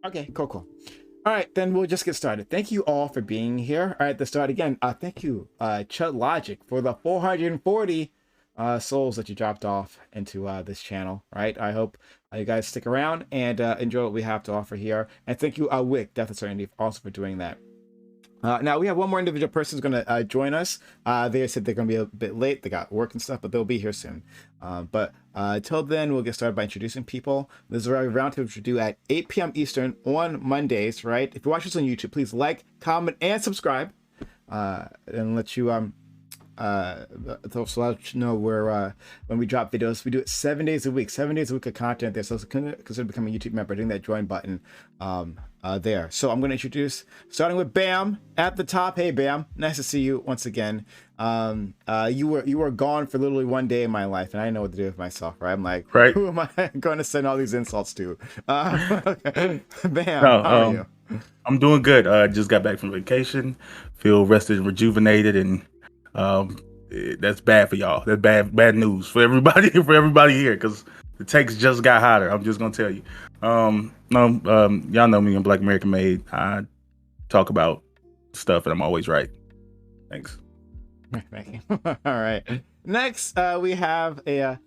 Okay, cool. All right, then we'll just get started. Thank you all for being here. All right, to start again, thank you, Chud Logic, for the 440 souls that you dropped off into this channel. Right, I hope you guys stick around and enjoy what we have to offer here. And thank you, Wick, Death of Certainty, also for doing that. Now we have one more individual person who's going to join us. They said they're going to be a bit late. They got work and stuff, but they'll be here soon. But until then, we'll get started by introducing people. This is a roundtable which we do at 8 p.m. Eastern on Mondays, right? If you watch this on YouTube, please like, comment, and subscribe. And let you so I'll let you know where when we drop videos. We do it 7 days a week, 7 days a week of content there. So consider becoming a YouTube member, hitting that join button there. So I'm going to introduce, starting with Bam at the top. Hey Bam, nice to see you once again. You were gone for literally 1 day in my life, and I didn't know what to do with myself. Right? I'm like, right. Who am I going to send all these insults to? Bam, No, how are you? I'm doing good. Just got back from vacation, feel rested and rejuvenated, and that's bad for y'all. That's bad news for everybody here, because the takes just got hotter. I'm just gonna tell you. Y'all know me. I'm Black American Made. I talk about stuff, and I'm always right. Thanks. Thank you. All right. Next, we have a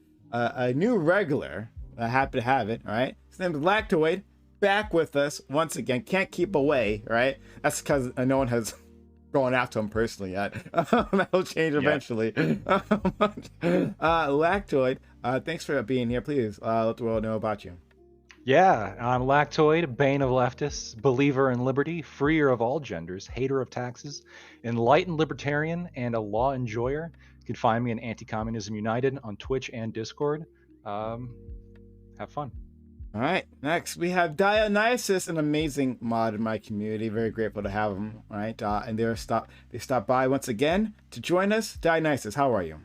new regular. Happy to have it. All right. His name is Lactoid, back with us once again. Can't keep away. Right. That's because no one has gone after him personally yet. That'll change eventually. Lactoid, thanks for being here. Please let the world know about you. Yeah, I'm Lactoid, bane of leftists, believer in liberty, freer of all genders, hater of taxes, enlightened libertarian, and a law enjoyer. You can find me in Anti-Communism United on Twitch and Discord. Have fun. All right, next we have Dionysus, an amazing mod in my community. Very grateful to have him. All right, and they stopped by once again to join us. Dionysus, how are you?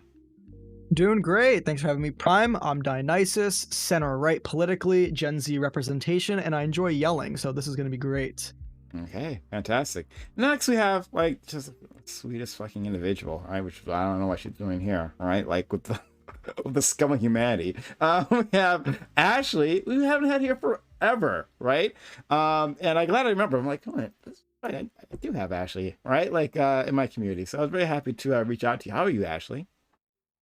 Doing great. Thanks for having me, Prime. I'm Dionysus, center right politically, Gen Z representation, and I enjoy yelling, so this is going to be great. Okay, fantastic. Next we have like just the sweetest fucking individual, right? Which I don't know what she's doing here. All right, like with the scum of humanity. We have Ashley. We haven't had here forever, right? And I'm glad I remember. I'm like, oh, I do have Ashley, right? Like in my community. So I was very happy to reach out to you. How are you, Ashley?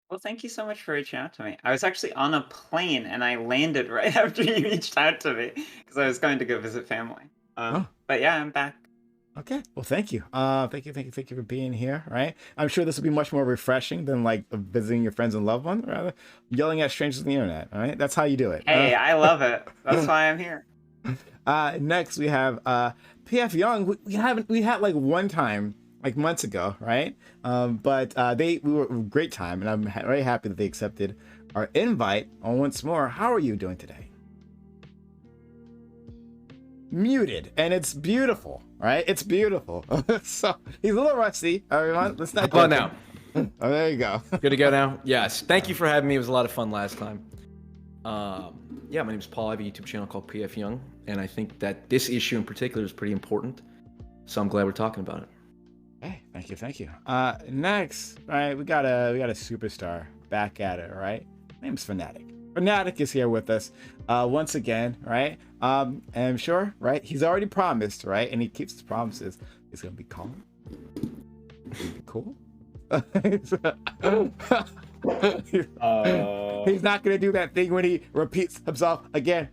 Well, thank you so much for reaching out to me. I was actually on a plane and I landed right after you reached out to me because I was going to go visit family. But yeah, I'm back. Okay. Well, thank you. Thank you for being here. Right. I'm sure this will be much more refreshing than like visiting your friends and loved ones, rather yelling at strangers on the internet. All right. That's how you do it. Hey, I love it. That's why I'm here. Next we have PF Young. We had like one time, like months ago, right? But we were a great time, and I'm very happy that they accepted our invite. And once more, how are you doing today? Muted, and it's beautiful, right? It's beautiful. So he's a little rusty. Everyone, let's not. How about now? Oh, there you go. Good to go now. Yes. Thank you for having me. It was a lot of fun last time. Yeah, my name is Paul. I have a YouTube channel called PF Young, and I think that this issue in particular is pretty important. So I'm glad we're talking about it. Hey, thank you. Next, right? We got a superstar back at it, right? Name's Fanatic. Fanatic is here with us once again, right? And I'm sure, right? He's already promised, right? And he keeps his promises. He's gonna be calm. He's gonna be cool. He's not gonna do that thing when he repeats himself again.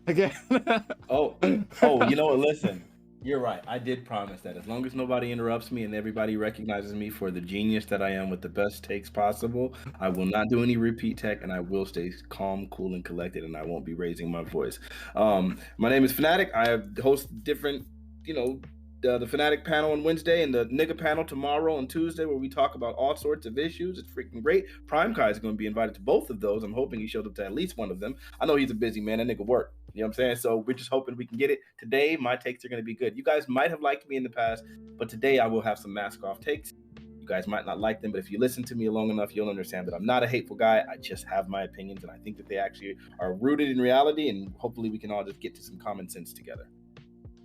Oh, you know what? Listen, you're right. I did promise that as long as nobody interrupts me and everybody recognizes me for the genius that I am with the best takes possible, I will not do any repeat tech, and I will stay calm, cool, and collected, and I won't be raising my voice. My name is Fanatic. I host different, the Fanatic panel on Wednesday and the Nigga panel tomorrow on Tuesday, where we talk about all sorts of issues. It's freaking great. PrimeCayes is going to be invited to both of those. I'm hoping he shows up to at least one of them. I know he's a busy man. That nigga work. You know what I'm saying? So we're just hoping we can get it. Today, my takes are going to be good. You guys might have liked me in the past, but today I will have some mask-off takes. You guys might not like them, but if you listen to me long enough, you'll understand that I'm not a hateful guy. I just have my opinions, and I think that they actually are rooted in reality, and hopefully we can all just get to some common sense together.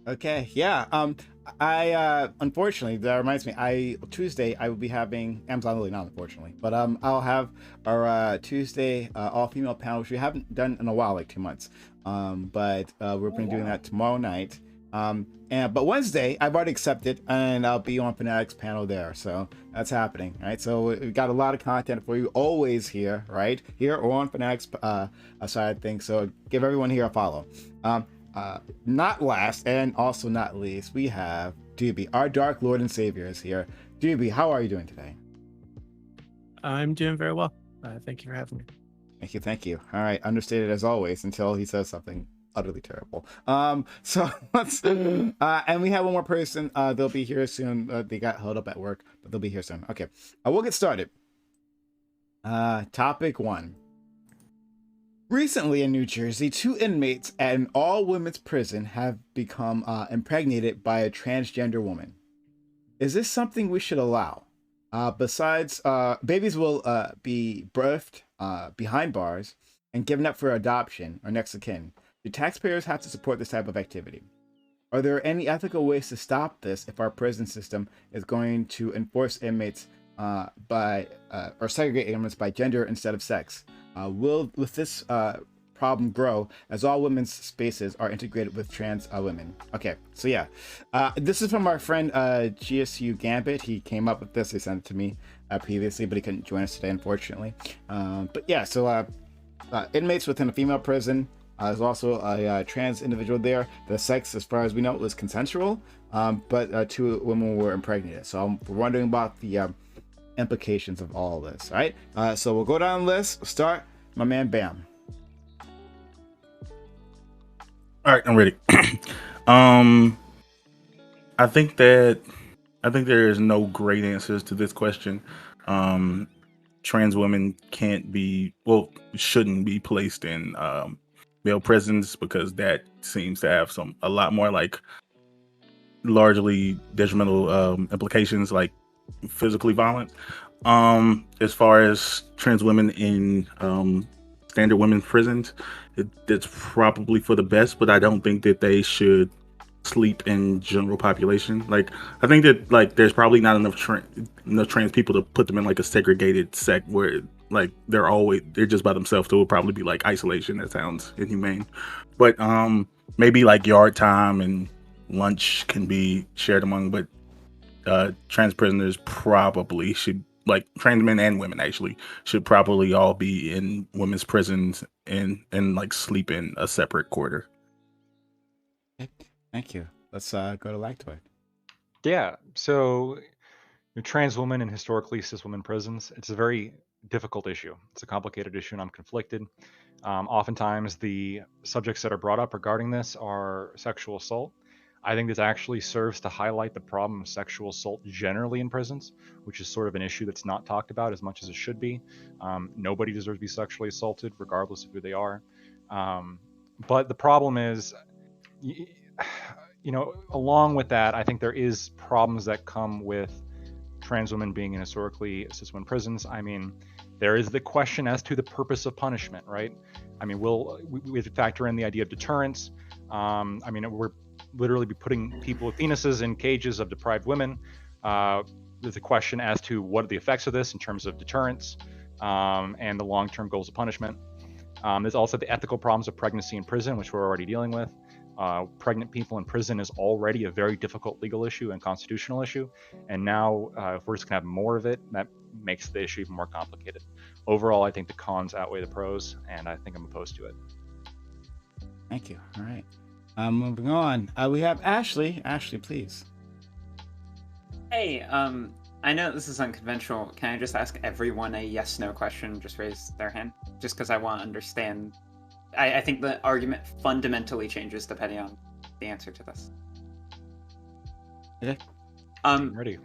Okay, yeah. I unfortunately, that reminds me. Tuesday I will be having Amazon Lily, not unfortunately, but I'll have our Tuesday all female panel, which we haven't done in a while, like 2 months. But we're going to be doing that tomorrow night. But Wednesday, I've already accepted, and I'll be on Fanatic's panel there. So that's happening, right? So we got a lot of content for you always here, right? Here or on Fanatic's side of things. So give everyone here a follow. Not last and also not least, we have Doobie, our Dark Lord and Savior is here. Doobie, how are you doing today? I'm doing very well. Thank you for having me. Thank you. All right, understated as always until he says something utterly terrible. So let's and we have one more person. They'll be here soon. They got held up at work, but they'll be here soon. Okay, we'll get started. Topic 1. Recently in New Jersey, 2 inmates at an all-women's prison have become impregnated by a transgender woman. Is this something we should allow? Besides, babies will be birthed behind bars and given up for adoption or next of kin. Do taxpayers have to support this type of activity? Are there any ethical ways to stop this if our prison system is going to enforce inmates or segregate inmates by gender instead of sex? Will this problem grow as all women's spaces are integrated with trans women? Okay, so yeah, this is from our friend GSU Gambit. He came up with this. He sent it to me previously, but he couldn't join us today, unfortunately. But yeah, so inmates within a female prison. There's also a trans individual there. The sex, as far as we know, was consensual, but 2 women were impregnated. So we're wondering about the implications of all of this. All right, so we'll go down the list. We'll start. My man Bam. All right, I'm ready. I think there is no great answers to this question. Trans women shouldn't be placed in male prisons because that seems to have a lot more like largely detrimental implications, like physically violent. As far as trans women in standard women's prisons, it's probably for the best, but I don't think that they should sleep in general population. Like, I think that like there's probably not enough trans people to put them in like a segregated sect where like they're just by themselves. So it would probably be like isolation. That sounds inhumane, but maybe like yard time and lunch can be shared among, but trans prisoners probably should, like trans men and women actually should probably all be in women's prisons and like sleep in a separate quarter. Thank you. Let's go to Lactoid. Yeah, so trans women in historically cis women prisons, it's a very difficult issue. It's a complicated issue, and I'm conflicted. Oftentimes, the subjects that are brought up regarding this are sexual assault. I think this actually serves to highlight the problem of sexual assault generally in prisons, which is sort of an issue that's not talked about as much as it should be. Nobody deserves to be sexually assaulted, regardless of who they are. But the problem is, along with that, I think there is problems that come with trans women being in historically cis women prisons. I mean, there is the question as to the purpose of punishment, right? I mean, we have to factor in the idea of deterrence. We're literally be putting people with penises in cages of deprived women. There's a question as to what are the effects of this in terms of deterrence and the long-term goals of punishment. There's also the ethical problems of pregnancy in prison, which we're already dealing with. Pregnant people in prison is already a very difficult legal issue and constitutional issue. And now, if we're just going to have more of it, that makes the issue even more complicated. Overall, I think the cons outweigh the pros, and I think I'm opposed to it. Thank you. All right. Moving on. We have Ashley. Ashley, please. Hey, I know this is unconventional. Can I just ask everyone a yes/no question? Just raise their hand, just because I want to understand. I think the argument fundamentally changes depending on the answer to this. Okay. I'm ready.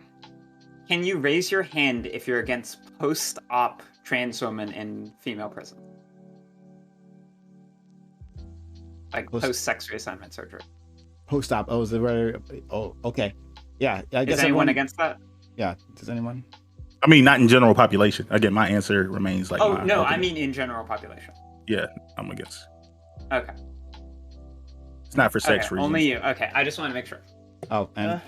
Can you raise your hand if you're against post-op trans women in female prison? Like post-sex reassignment surgery. Post-op. Oh, is it right? Oh, okay. Yeah. I guess is anyone against that? Yeah. Does anyone? I mean, not in general population. Again, my answer remains like. Oh no, I mean in general population. Yeah, I'm against. Okay. It's not for sex reasons. Only you. Okay, I just want to make sure. Oh, and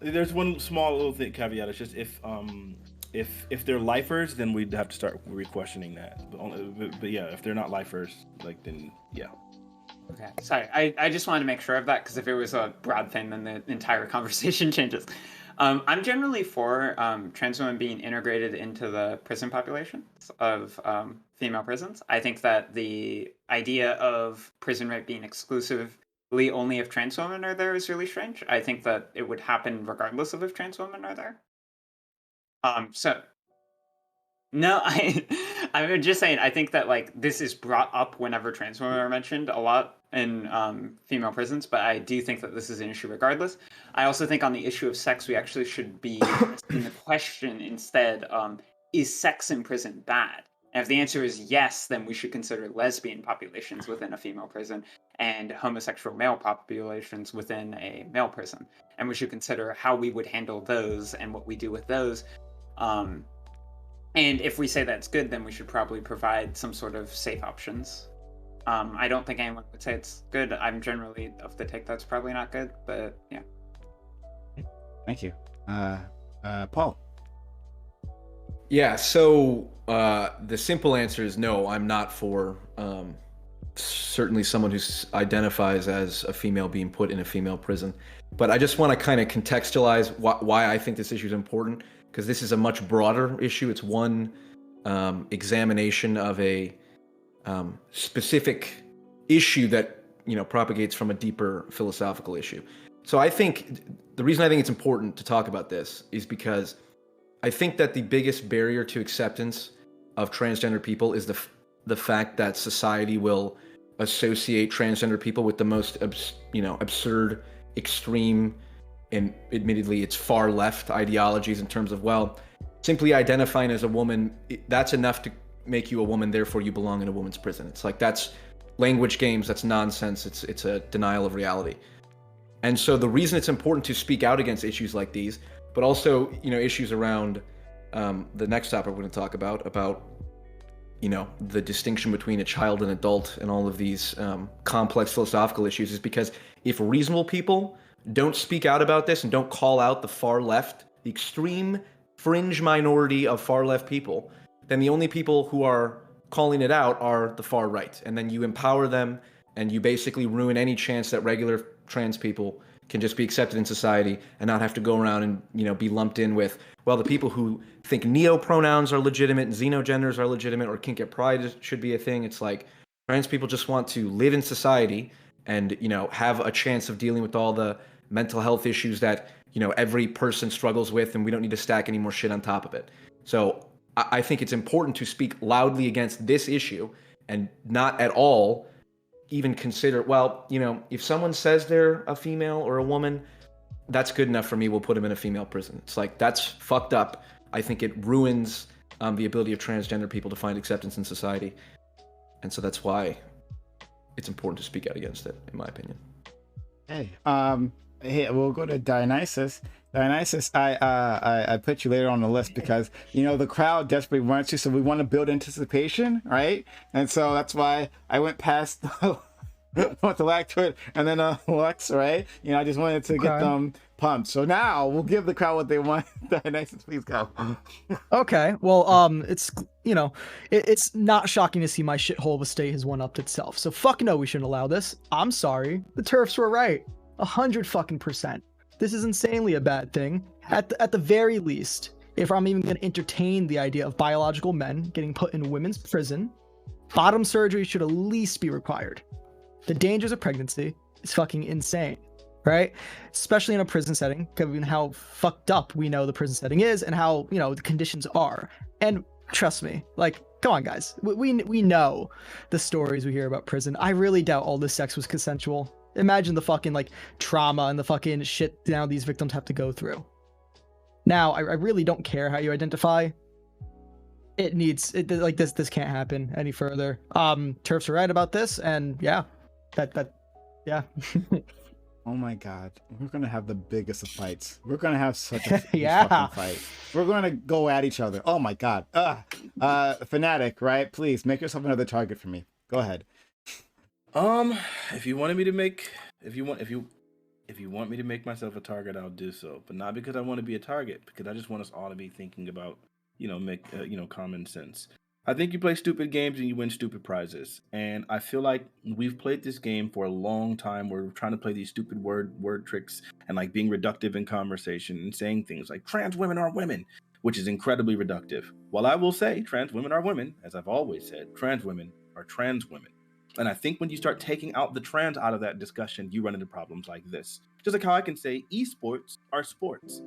there's one small little thing caveat. It's just if they're lifers, then we'd have to start re-questioning that. But yeah, if they're not lifers, like then yeah. Okay, sorry. I just wanted to make sure of that because if it was a broad thing, then the entire conversation changes. I'm generally for trans women being integrated into the prison populations of female prisons. I think that the idea of prison rape being exclusively only if trans women are there is really strange. I think that it would happen regardless of if trans women are there. So no, I'm just saying. I think that like this is brought up whenever trans women are mentioned a lot in female prisons, but I do think that this is an issue regardless. I also think on the issue of sex, we actually should be asking the question instead: is sex in prison bad? And if the answer is yes, then we should consider lesbian populations within a female prison and homosexual male populations within a male prison, and we should consider how we would handle those and what we do with those. And if we say that's good, then we should probably provide some sort of safe options. I don't think anyone would say it's good. I'm generally of the take that's probably not good, but yeah. Thank you. Paul. Yeah, so the simple answer is no, I'm not for certainly someone who identifies as a female being put in a female prison. But I just want to kind of contextualize why I think this issue is important, because this is a much broader issue. It's one examination of a specific issue that, you know, propagates from a deeper philosophical issue. So I think the reason I think it's important to talk about this is because I think that the biggest barrier to acceptance of transgender people is the fact that society will associate transgender people with the most absurd, extreme, and admittedly it's far left ideologies in terms of, well, simply identifying as a woman, that's enough to make you a woman, therefore you belong in a woman's prison. It's like, that's language games, that's nonsense, it's a denial of reality. And so the reason it's important to speak out against issues like these, but also, you know, issues around the next topic we're going to talk about, you know, the distinction between a child and adult and all of these complex philosophical issues, is because if reasonable people don't speak out about this and don't call out the far left, the extreme fringe minority of far left people, then the only people who are calling it out are the far right. And then you empower them and you basically ruin any chance that regular trans people can just be accepted in society and not have to go around and, you know, be lumped in with, well, the people who think neo-pronouns are legitimate and xenogenders are legitimate, or kink at pride should be a thing. It's like, trans people just want to live in society and, you know, have a chance of dealing with all the mental health issues that, you know, every person struggles with, and we don't need to stack any more shit on top of it. So I think it's important to speak loudly against this issue and not at all even consider, well, you know, if someone says they're a female or a woman, that's good enough for me, we'll put them in a female prison. It's like, that's fucked up. I think it ruins the ability of transgender people to find acceptance in society. And so that's why it's important to speak out against it, in my opinion. Hey, hey, we'll go to Dionysus. Dionysus, I put you later on the list because, you know, the crowd desperately wants you, so we want to build anticipation, right? And so that's why I went past went to Lactoid and then Lux, right? You know, I just wanted to get them pumped. So now we'll give the crowd what they want. Dionysus, please go. Okay, well, it's, you know, it's not shocking to see my shithole of a state has one-upped itself. So fuck no, we shouldn't allow this. I'm sorry, the TERFs were right, 100%. This is insanely a bad thing. At the very least, if I'm even going to entertain the idea of biological men getting put in women's prison, bottom surgery should at least be required. The dangers of pregnancy is fucking insane, right? Especially in a prison setting, given how fucked up we know the prison setting is and how, you know, the conditions are. And trust me, like, come on, guys. We know the stories we hear about prison. I really doubt all this sex was consensual. Imagine the fucking, like, trauma and the fucking shit now these victims have to go through. Now, I really don't care how you identify. Like, this can't happen any further. TERFs are right about this, and yeah, yeah. Oh my god, we're gonna have the biggest of fights. We're gonna have such a huge Yeah. fucking fight. We're gonna go at each other. Oh my god. Fanatic, right? Please make yourself another target for me. Go ahead. If you want me to make myself a target, I'll do so. But not because I want to be a target, because I just want us all to be thinking about, you know, common sense. I think you play stupid games and you win stupid prizes. And I feel like we've played this game for a long time. We're trying to play these stupid word tricks and like being reductive in conversation and saying things like trans women are women, which is incredibly reductive. While I will say trans women are women, as I've always said, trans women are trans women. And I think when you start taking out the trans out of that discussion, you run into problems like this. Just like how I can say esports are sports.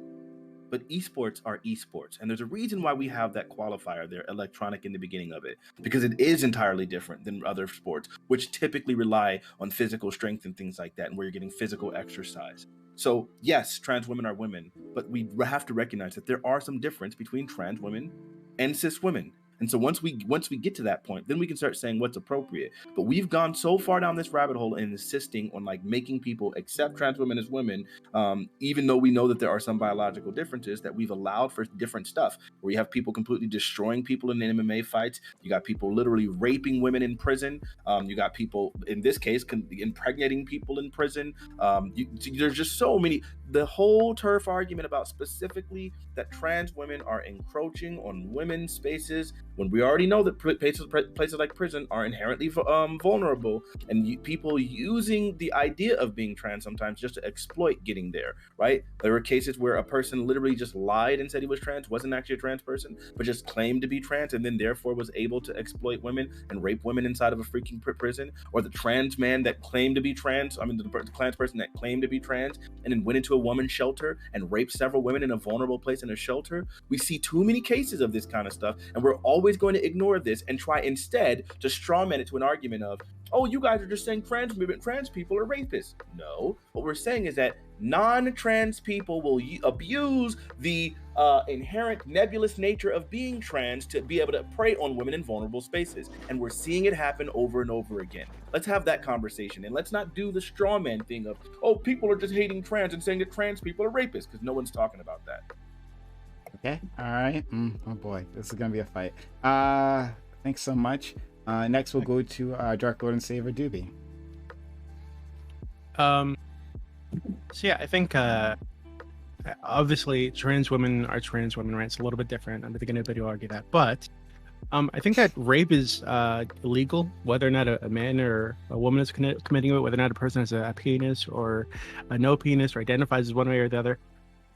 But esports are esports. And there's a reason why we have that qualifier there, electronic, in the beginning of it, because it is entirely different than other sports, which typically rely on physical strength and things like that, and where you're getting physical exercise. So yes, trans women are women, but we have to recognize that there are some difference between trans women and cis women. And so once we get to that point, then we can start saying what's appropriate. But we've gone so far down this rabbit hole in insisting on like making people accept trans women as women, even though we know that there are some biological differences, that we've allowed for different stuff. Where you have people completely destroying people in MMA fights. You got people literally raping women in prison. You got people, in this case, impregnating people in prison. There's just so many. The whole turf argument about specifically that trans women are encroaching on women's spaces, when we already know that places like prison are inherently vulnerable, and people using the idea of being trans sometimes just to exploit getting there, right? There were cases where a person literally just lied and said he was trans, wasn't actually a trans person, but just claimed to be trans, and then therefore was able to exploit women and rape women inside of a freaking prison. Or the trans man that claimed to be trans, the trans person that claimed to be trans and then went into a woman's shelter and raped several women in a vulnerable place in a shelter. We see too many cases of this kind of stuff, and we're always going to ignore this and try instead to strawman it to an argument of, oh, you guys are just saying trans people are rapists. No, what we're saying is that non-trans people will abuse the inherent nebulous nature of being trans to be able to prey on women in vulnerable spaces. And we're seeing it happen over and over again. Let's have that conversation, and let's not do the straw man thing of, oh, people are just hating trans and saying that trans people are rapists, because no one's talking about that. Okay, all right. Oh boy, this is gonna be a fight. Thanks so much. Next we'll go to Dark Lord and Saver Doobie. So yeah, I think obviously trans women are trans women, right? It's a little bit different. I don't think anybody will argue that, but I think that rape is illegal, whether or not a man or a woman is committing it, whether or not a person has a penis or a no penis or identifies as one way or the other,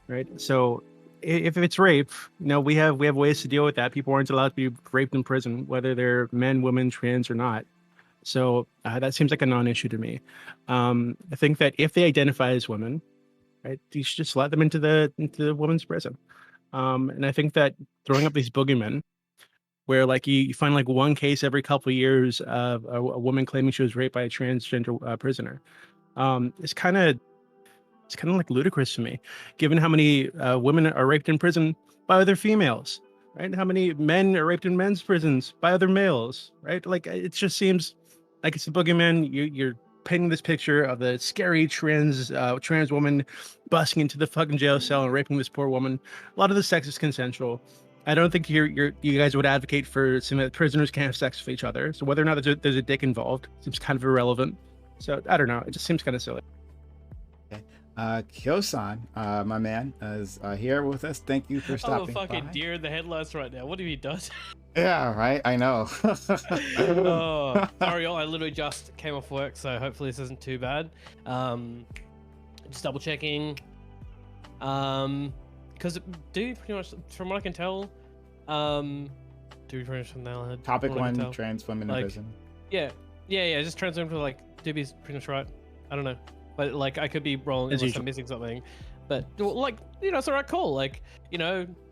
right? So if it's rape, we have ways to deal with that. People aren't allowed to be raped in prison, whether they're men, women, trans, or not. So that seems like a non-issue to me. I think that if they identify as women, right, you should just let them into the women's prison. And I think that throwing up these boogeymen, where like you find like one case every couple of years of a woman claiming she was raped by a transgender prisoner, it's kind of like ludicrous to me, given how many women are raped in prison by other females, right? How many men are raped in men's prisons by other males, right? Like it just seems like it's a boogeyman. You're painting this picture of the scary trans woman busting into the fucking jail cell and raping this poor woman. A lot of the sex is consensual. I don't think you guys would advocate for saying that prisoners can't have sex with each other. So whether or not there's a dick involved seems kind of irrelevant. So I don't know. It just seems kind of silly. Kyo-san, my man, is here with us. Thank you for stopping by. I'm a fucking deer in the headlights right now. What have you done? Yeah, right. I know. Oh, sorry, y'all. I literally just came off work, so hopefully this isn't too bad. Just double checking. Because do pretty much, from what I can tell, do we pretty much now? Topic 1: trans women in prison. Yeah. Just trans women, like Doobie's pretty much right. I don't know. But like I could be wrong unless I'm missing something. But like, it's alright, cool. Like,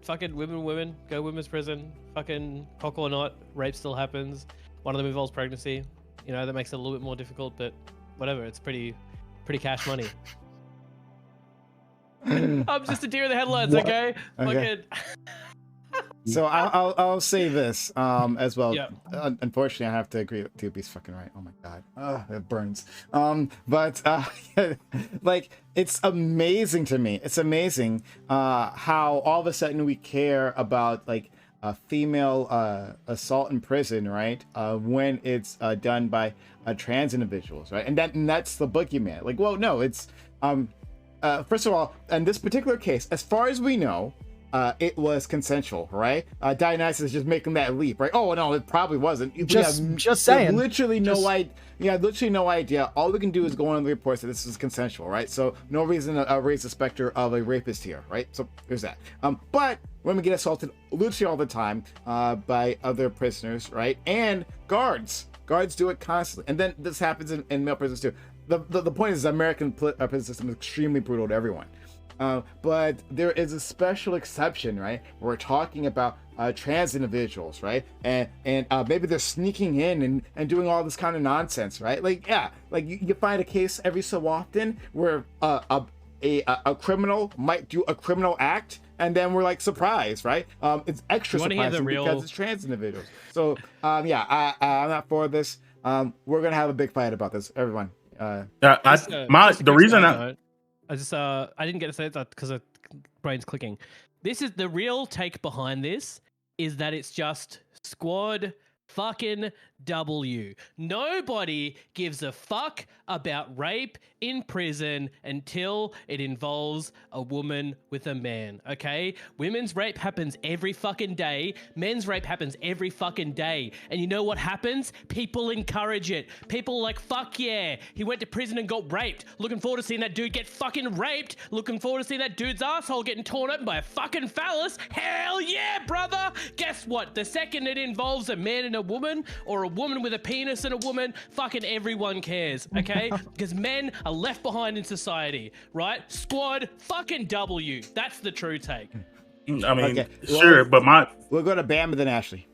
fucking women, go women's prison. Fucking cock or not, rape still happens. One of them involves pregnancy. That makes it a little bit more difficult, but whatever, it's pretty cash money. I'm just a deer in the headlights, okay? Fucking So I'll say this as well. Yeah. Unfortunately, I have to agree with Doobie's fucking right. Oh my god, it burns. But like, it's amazing to me. It's amazing how all of a sudden we care about like a female assault in prison, right? When it's done by trans individuals, right? And that's the boogeyman. Like, well, no, it's first of all, in this particular case, as far as we know, it was consensual, right? Dionysus is just making that leap, right? Oh no, it probably wasn't. Just saying. Literally no idea. All we can do is go on the reports that this is consensual, right? So no reason to raise the specter of a rapist here, right? So there's that. But women get assaulted literally all the time by other prisoners, right? And guards do it constantly, and then this happens in male prisons too. The point is, the American prison system is extremely brutal to everyone. But there is a special exception, right? We're talking about trans individuals, right? And maybe they're sneaking in and doing all this kind of nonsense, right? Like, yeah, like you find a case every so often where a criminal might do a criminal act, and then we're like surprised, right? It's extra surprising because it's trans individuals. So yeah, I'm not for this. We're gonna have a big fight about this, everyone. The reason I didn't get to say that because brain's clicking. This is the real take behind this is that it's just squad fucking W. Nobody gives a fuck about rape in prison until it involves a woman with a man, okay? Women's rape happens every fucking day. Men's rape happens every fucking day. And you know what happens? People encourage it. People are like, fuck yeah, he went to prison and got raped. Looking forward to seeing that dude get fucking raped. Looking forward to seeing that dude's asshole getting torn open by a fucking phallus. Hell yeah, brother! Guess what? The second it involves a man and a woman, or a woman with a penis and a woman, fucking everyone cares, okay? Because men are left behind in society, right? Squad fucking W. That's the true take. I mean, Okay. sure, but we'll go to Bam and then Ashley.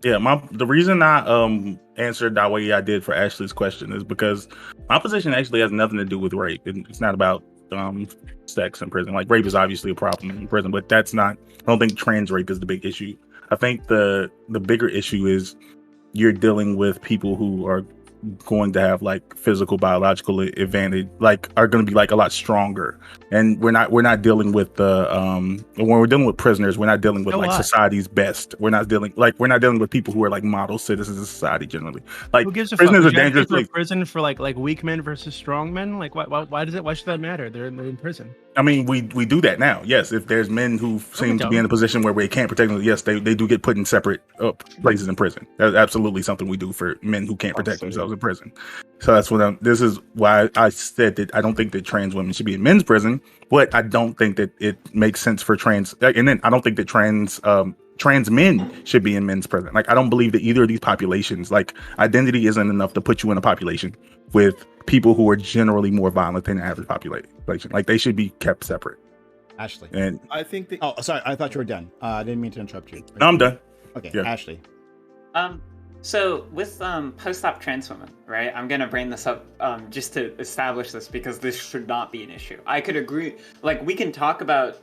Yeah, the reason I answered that way I did for Ashley's question is because my position actually has nothing to do with rape. It's not about sex in prison. Like, rape is obviously a problem in prison, but that's not. I don't think trans rape is the big issue. I think the bigger issue is you're dealing with people who are going to have like physical biological advantage, like are going to be like a lot stronger, and we're not dealing with the when we're dealing with prisoners, we're not dealing with like society's best. We're not dealing with people who are like model citizens of society generally. Like, who gives a prison fuck? is a dangerous place. Prison for like weak men versus strong men. Like, why should that matter? They're in prison. I mean, we do that now. Yes, if there's men who seem to be in a position where they can't protect them, yes, they do get put in separate places in prison. That's absolutely something we do for men who can't protect themselves in prison. So that's what this is why I said that I don't think that trans women should be in men's prison, but I don't think that it makes sense for trans, and then I don't think that trans men should be in men's prison. Like, I don't believe that either of these populations, like, identity isn't enough to put you in a population with people who are generally more violent than the average population. Like, they should be kept separate. Ashley. And I think that. Oh, sorry, I thought you were done. I didn't mean to interrupt you. No, I'm done. Okay, Yeah. Ashley. So with post-op trans women, right? I'm gonna bring this up just to establish this because this should not be an issue. I could agree. Like, we can talk about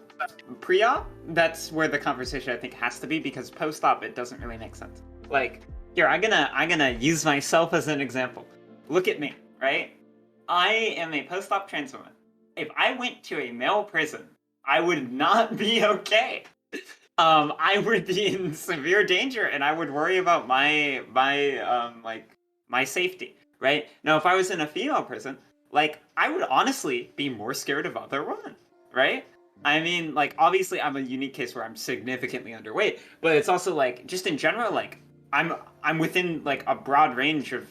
pre-op. That's where the conversation I think has to be, because post-op it doesn't really make sense. Like, here, I'm gonna use myself as an example. Look at me, right? I am a post-op trans woman. If I went to a male prison, I would not be okay. I would be in severe danger, and I would worry about my safety, right? Now, if I was in a female prison, like, I would honestly be more scared of other women, right? I mean, like, obviously I'm a unique case where I'm significantly underweight, but it's also like, just in general, like, I'm within like a broad range of,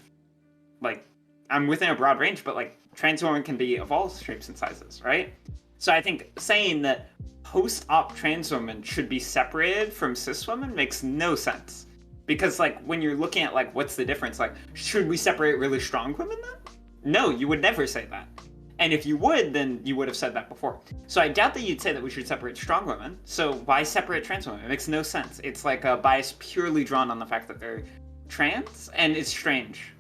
like, but like trans women can be of all shapes and sizes, right? So I think saying that post-op trans women should be separated from cis women makes no sense. Because, like, when you're looking at, like, what's the difference? Like, should we separate really strong women then? No, you would never say that. And if you would, then you would have said that before. So I doubt that you'd say that we should separate strong women. So why separate trans women? It makes no sense. It's like a bias purely drawn on the fact that they're trans, and it's strange.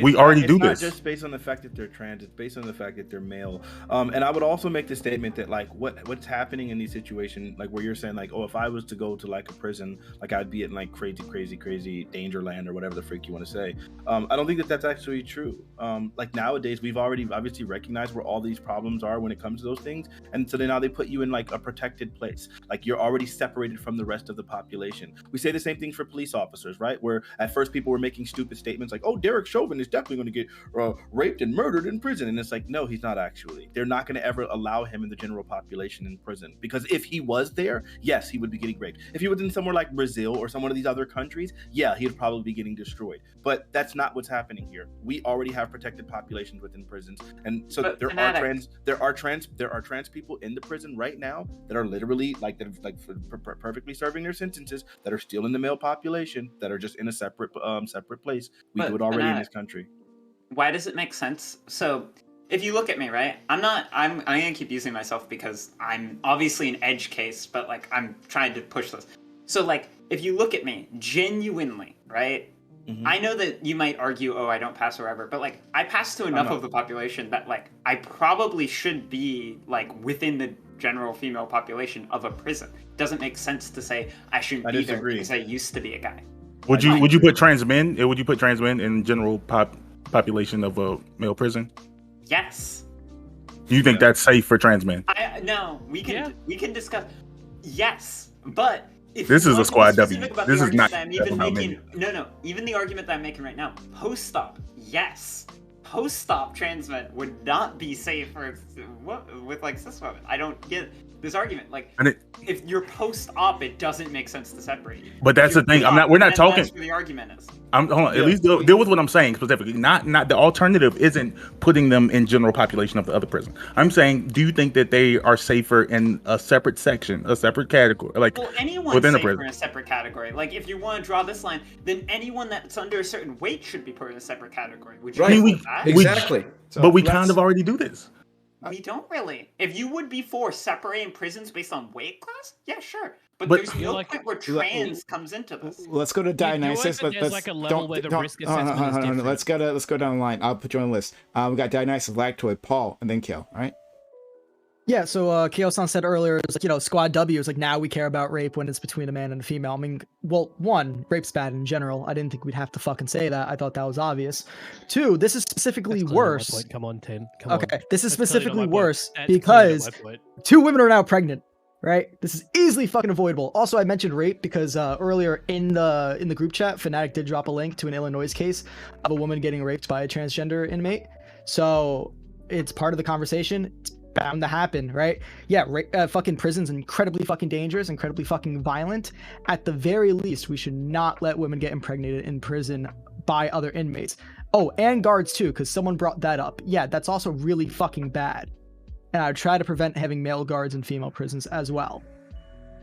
We already do this. It's not just based on the fact that they're trans. It's based on the fact that they're male. And I would also make the statement that, like, what's happening in these situations, like where you're saying, like, oh, if I was to go to like a prison, like, I'd be in like crazy danger land or whatever the freak you want to say. I don't think that that's actually true. Like, nowadays we've already obviously recognized where all these problems are when it comes to those things, and so now they put you in like a protected place. Like, you're already separated from the rest of the population. We say the same thing for police officers, right? Where at first people were making stupid statements like, like, oh, Derek Chauvin is definitely going to get raped and murdered in prison. And it's like, no, he's not actually. They're not going to ever allow him in the general population in prison, because if he was there, yes, he would be getting raped. If he was in somewhere like Brazil or some one of these other countries, yeah, he'd probably be getting destroyed. But that's not what's happening here. We already have protected populations within prisons, and so there are trans people in the prison right now that are literally perfectly serving their sentences, that are still in the male population, that are just in a separate place. We do it already in this country. Why does it make sense? So if you look at me, right, I'm gonna keep using myself because I'm obviously an edge case, but like I'm trying to push this. So like if you look at me genuinely, right, I know that you might argue, oh, I don't pass or whatever, but like I pass to enough of the population that like I probably should be like within the general female population of a prison. It doesn't make sense to say I shouldn't be there because I used to be a guy. Would you put trans men? Would you put trans men in general population of a male prison? Yes. Do you think that's safe for trans men? No, we can discuss. Yes, but if this is a squad W. This is not. Even the argument that I'm making right now, post-op, yes. Post-op trans men would not be safe with like cis women. I don't get this argument. Like, if you're post-op, it doesn't make sense to separate you. But that's the thing. We're not talking. That's where the argument is. Hold on. At least deal with what I'm saying specifically. Not the alternative isn't putting them in general population of the other prison. I'm saying, do you think that they are safer in a separate section, a separate category, like anyone's within safer a prison? In a separate category. Like, if you want to draw this line, then anyone that's under a certain weight should be put in a separate category. Would you agree with that? Exactly. But we kind of already do this. We don't really. If you would be for separating prisons based on weight class, yeah, sure. But there's no point where trans comes into this. Let's go to Dionysus. There's like a level where the risk assessment is different. Let's go down the line. I'll put you on the list. We got Dionysus, Lactoid, Paul, and then Kill. All right. Yeah, so Kyo-san said earlier, it's like, Squad W is like, now we care about rape when it's between a man and a female. I mean, well, one, rape's bad in general. I didn't think we'd have to fucking say that. I thought that was obvious. Two, this is specifically worse. Come on, Tim. Come on. Okay, this is specifically worse That's because 2 women are now pregnant, right? This is easily fucking avoidable. Also, I mentioned rape because earlier in the group chat, Fnatic did drop a link to an Illinois case of a woman getting raped by a transgender inmate. So it's part of the conversation. It's bound to happen, right? Yeah, fucking prison's incredibly fucking dangerous, incredibly fucking violent. At the very least, we should not let women get impregnated in prison by other inmates. Oh, and guards too, because someone brought that up. Yeah, that's also really fucking bad. And I would try to prevent having male guards in female prisons as well.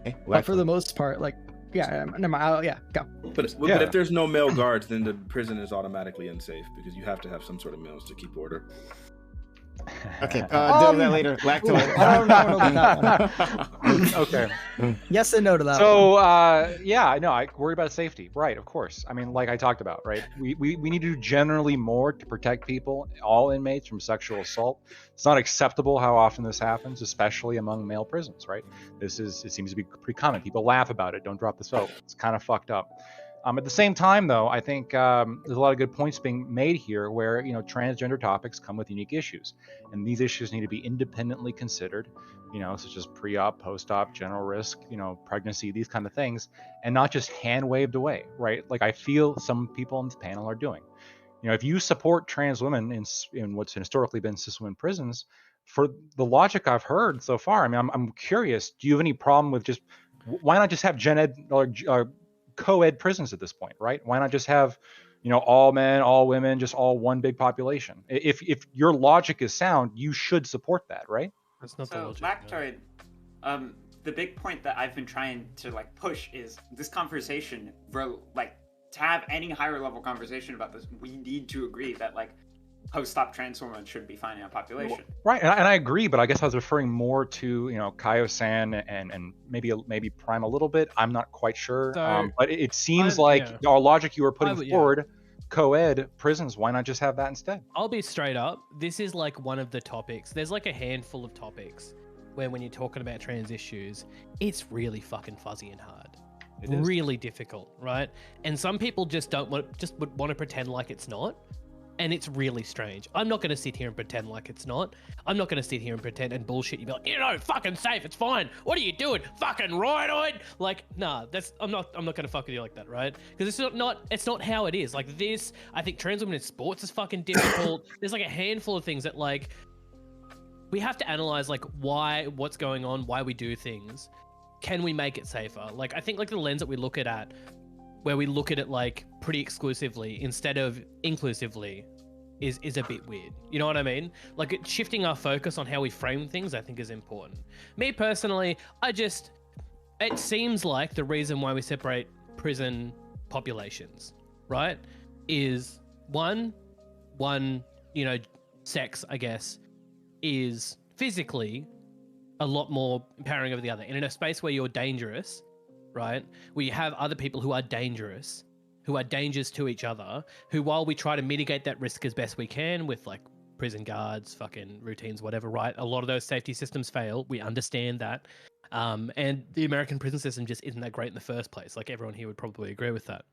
Okay, but for the most part, like, yeah, never mind. Yeah, go. But if there's no male guards, then the prison is automatically unsafe because you have to have some sort of males to keep order. Okay, deal with that later. Lactoid. I don't know about that one. Okay. Yes and no to that. So, yeah, no, I worry about safety. Right, of course. I mean, like I talked about, right? We need to do generally more to protect people, all inmates, from sexual assault. It's not acceptable how often this happens, especially among male prisons, right? It seems to be pretty common. People laugh about it. Don't drop the soap. It's kind of fucked up. At the same time, though, I think there's a lot of good points being made here where, transgender topics come with unique issues. And these issues need to be independently considered, such as pre-op, post-op, general risk, pregnancy, these kind of things, and not just hand-waved away, right? Like I feel some people on this panel are doing. If you support trans women in what's historically been cis women prisons, for the logic I've heard so far, I mean, I'm curious, do you have any problem with why not just have gen ed or co-ed prisons at this point, right? Why not just have, all men, all women, just all one big population? If your logic is sound, you should support that, right? That's not so, the logic. Lactoid, the big point that I've been trying to push is this conversation, to have any higher level conversation about this, we need to agree that post-op trans women should be fine in a population. Right, and I agree, but I guess I was referring more to Kaio-san and maybe Prime a little bit. I'm not quite sure, but it seems our logic you were putting forward, co-ed prisons. Why not just have that instead? I'll be straight up. This is one of the topics. There's a handful of topics where when you're talking about trans issues, it's really fucking fuzzy and hard. It is really difficult, right? And some people just would want to pretend like it's not. And it's really strange. I'm not going to sit here and pretend like it's not. I'm not going to sit here and pretend and bullshit. You be like, fucking safe. It's fine. What are you doing? Fucking rhinoid? Like, nah, I'm not going to fuck with you like that, right? Because it's not how it is. Like this, I think trans women in sports is fucking difficult. There's like a handful of things that like, we have to analyze like what's going on, why we do things. Can we make it safer? Like, I think like the lens that we look at where we look at it like pretty exclusively instead of inclusively is a bit weird. You know what I mean? Like shifting our focus on how we frame things, I think is important. Me personally, it seems like the reason why we separate prison populations, right, is one, sex, I guess, is physically a lot more empowering over the other. And in a space where you're dangerous, right? We have other people who are dangerous, who are dangers to each other, who while we try to mitigate that risk as best we can with like prison guards, fucking routines, whatever, right? A lot of those safety systems fail. We understand that. And the American prison system just isn't that great in the first place. Like everyone here would probably agree with that.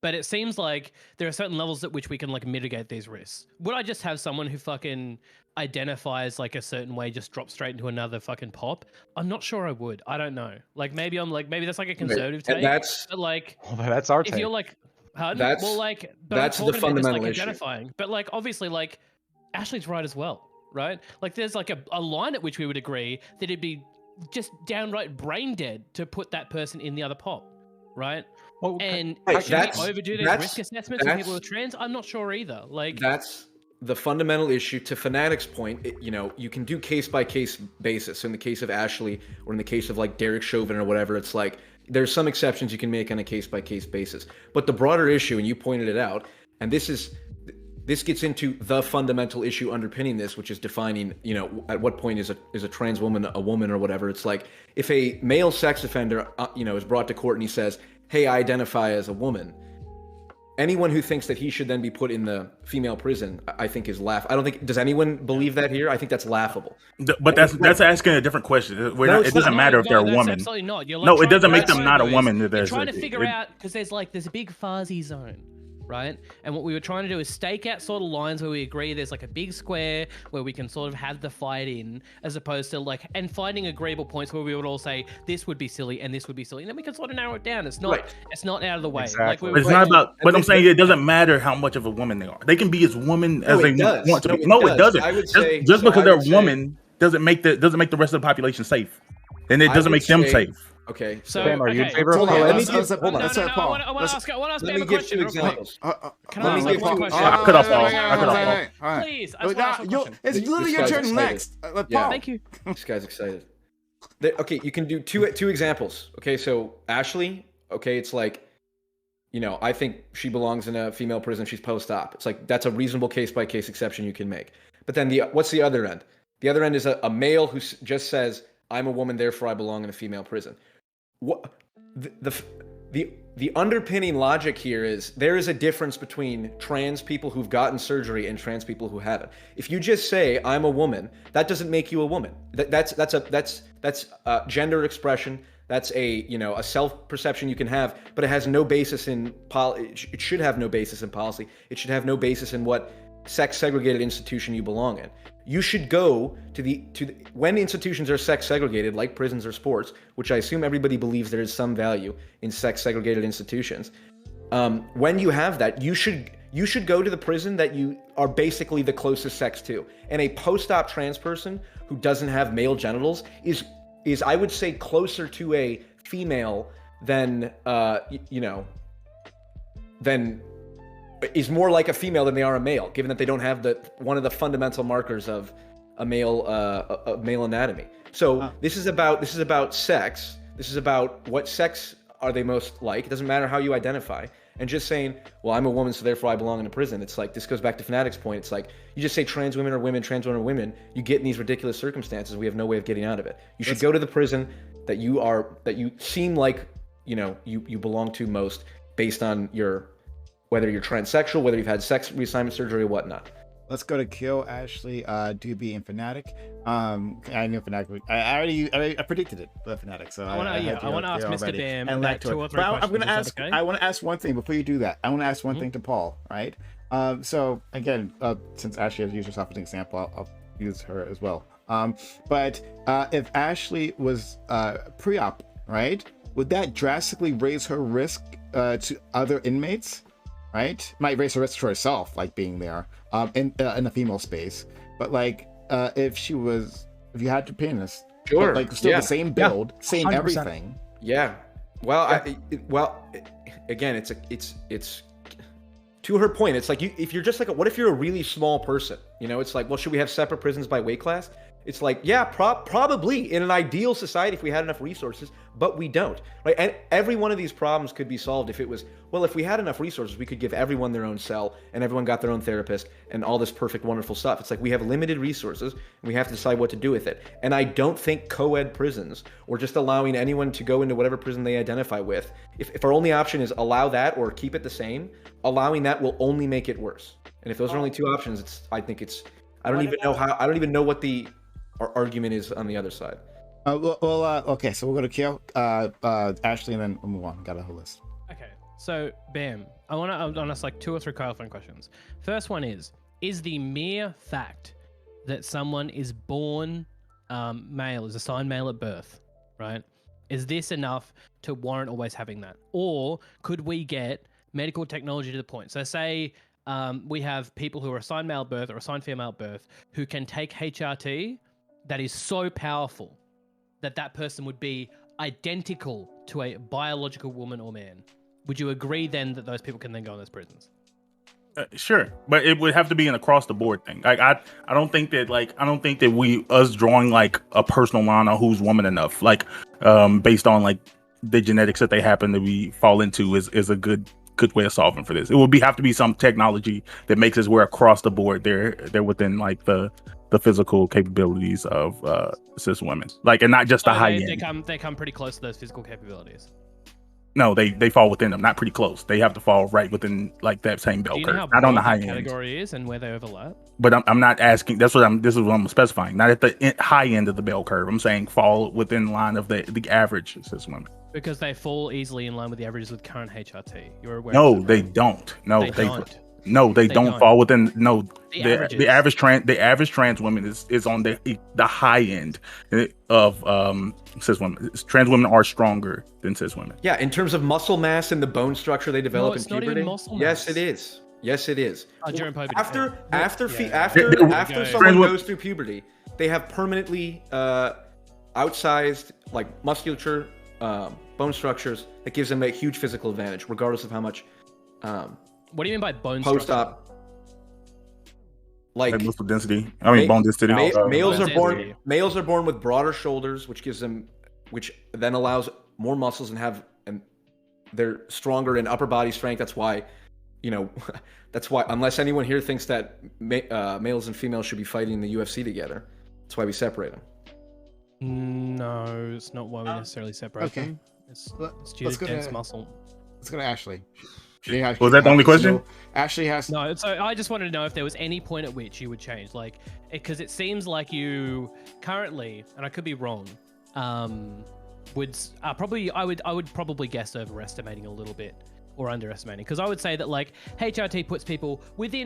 But it seems like there are certain levels at which we can like mitigate these risks. Would I just have someone who fucking identifies like a certain way just drop straight into another fucking pop? I'm not sure I would. I don't know. Like maybe that's like a conservative take. But like, that's our take. If you're like, pardon? That's the fundamental issue. Identifying. But like obviously like Ashley's right as well, right? Like there's like a line at which we would agree that it'd be just downright brain dead to put that person in the other pop, right? Well, and should we overdo these risk assessments for people with trans? I'm not sure either. Like that's the fundamental issue. To Fanatic's point, you can do case by case basis. So in the case of Ashley, or in the case of like Derek Chauvin or whatever, it's like there's some exceptions you can make on a case by case basis. But the broader issue, and you pointed it out, and this gets into the fundamental issue underpinning this, which is defining, at what point is a trans woman a woman or whatever. It's like if a male sex offender, is brought to court and he says, hey, I identify as a woman. Anyone who thinks that he should then be put in the female prison, I think is I don't think, does anyone believe that here? I think that's laughable. But that's asking a different question. It doesn't matter if they're a woman. Absolutely not. You're No, it doesn't make them not a woman. You're trying to figure out, because there's a big fuzzy zone, right? And what we were trying to do is stake out sort of lines where we agree there's like a big square where we can sort of have the fight in, as opposed to like, and finding agreeable points where we would all say this would be silly and this would be silly, and then we can sort of narrow it down. It's not out of the way. Exactly. Like, it's not about, but I'm saying it doesn't matter how much of a woman they are. They can be as woman as they want to be. No, it doesn't. I would say, just because they're a woman doesn't make the rest of the population safe, and it doesn't make them safe. Okay, so are you in favor of Hold on, Paul? I want to ask let Ben me a give question. two examples. Can I ask one question? I cut off Paul. Please, I just want to ask a question. It's literally your turn next. Paul. Thank you. This guy's excited. Okay, you can do two examples. Okay, so Ashley, okay, it's like, I think she belongs in a female prison. She's post-op. It's like, that's a reasonable case-by-case exception you can make. But then what's the other end? The other end is a male who just says, I'm a woman, therefore I belong in a female prison. What the underpinning logic here is there is a difference between trans people who've gotten surgery and trans people who haven't. If you just say I'm a woman, that doesn't make you a woman. That's gender expression. That's a self-perception you can have, but it has no basis in it should have no basis in policy. It should have no basis in what sex segregated institution you belong in. You should go to when institutions are sex segregated, like prisons or sports, which I assume everybody believes there is some value in sex segregated institutions. When you have that, you should go to the prison that you are basically the closest sex to. And a post-op trans person who doesn't have male genitals is I would say closer to a female than is more like a female than they are a male, given that they don't have one of the fundamental markers of a male anatomy. So this is about sex. This is about what sex are they most like. It doesn't matter how you identify. And just saying, well, I'm a woman, so therefore I belong in a prison. It's like, this goes back to Fanatic's point. It's like, you just say trans women are women, trans women are women. You get in these ridiculous circumstances. We have no way of getting out of it. You should go to the prison that you seem like, you belong to most, based on whether you're transsexual, whether you've had sex reassignment surgery or whatnot. Let's go to Kill, Ashley, Doobie, and Fanatic. I knew Fanatic. I predicted it, but Fanatic. So I want to ask Mr. Bam and about 2 or 3 questions. I want to ask one thing before you do that. I want to ask one thing to Paul. Right? So again, since Ashley has used herself as an example, I'll use her as well. But if Ashley was pre-op, right, would that drastically raise her risk to other inmates? Right, might raise her risk to herself, like being there in the female space. But like, if you had your penis, Sure. but, like still Yeah. the same build, same 100%. everything. Yeah. Well, again, it's to her point. It's like if you're just like, what if you're a really small person? You know, it's like, well, should we have separate prisons by weight class? It's like, yeah, probably in an ideal society if we had enough resources, but we don't. Right? And every one of these problems could be solved if it was, well, if we had enough resources, we could give everyone their own cell and everyone got their own therapist and all this perfect, wonderful stuff. It's like we have limited resources and we have to decide what to do with it. And I don't think co-ed prisons or just allowing anyone to go into whatever prison they identify with, if our only option is allow that or keep it the same, allowing that will only make it worse. And if those are only two options, I don't even know what our argument is on the other side. Okay, so we'll go to Kyo, Ashley, and then we'll move on. Got a whole list. Okay, so Bam, I want to ask like 2 or 3 clarifying questions. First one is the mere fact that someone is born male, is assigned male at birth, right? Is this enough to warrant always having that? Or could we get medical technology to the point? So say we have people who are assigned male at birth or assigned female at birth who can take HRT that is so powerful that person would be identical to a biological woman or man. Would you agree then that those people can then go in those prisons? Sure, but it would have to be an across the board thing. Like I don't think that us drawing like a personal line on who's woman enough, like based on like the genetics that they happen to fall into is a good way of solving for this. It would have to be some technology that makes us where across the board they're within like the physical capabilities of cis women, like, and not just the high end. They come pretty close to those physical capabilities. No, they fall within them, not pretty close. They have to fall right within like that same bell curve, not on the high end. Category is and where they overlap. But I'm not asking. This is what I'm specifying. Not at the high end of the bell curve. I'm saying fall within line of the average cis women. Because they fall easily in line with the averages with current HRT. You're aware? No, they don't. No, they don't. No, they don't fall within. No, the average trans woman is on the high end of cis women. Trans women are stronger than cis women. Yeah, in terms of muscle mass and the bone structure they develop in puberty. Not even muscle mass. Yes, it is. Yes, it is. During puberty. After someone goes through puberty, they have permanently outsized like musculature, bone structures that gives them a huge physical advantage, regardless of how much. What do you mean by bone post-op? Like muscle density. I mean bone density. Males are born with broader shoulders, which then allows more muscles and they're stronger in upper body strength. That's why, unless anyone here thinks that males and females should be fighting in the UFC together, that's why we separate them. No, it's not why we necessarily separate them. It's due to dense muscle. Let's go to Ashley. Was that the only question? Ashley has no. So I just wanted to know if there was any point at which you would change, like, because it seems like you currently, and I could be wrong, would probably I would probably guess overestimating a little bit or underestimating, because I would say that like HRT puts people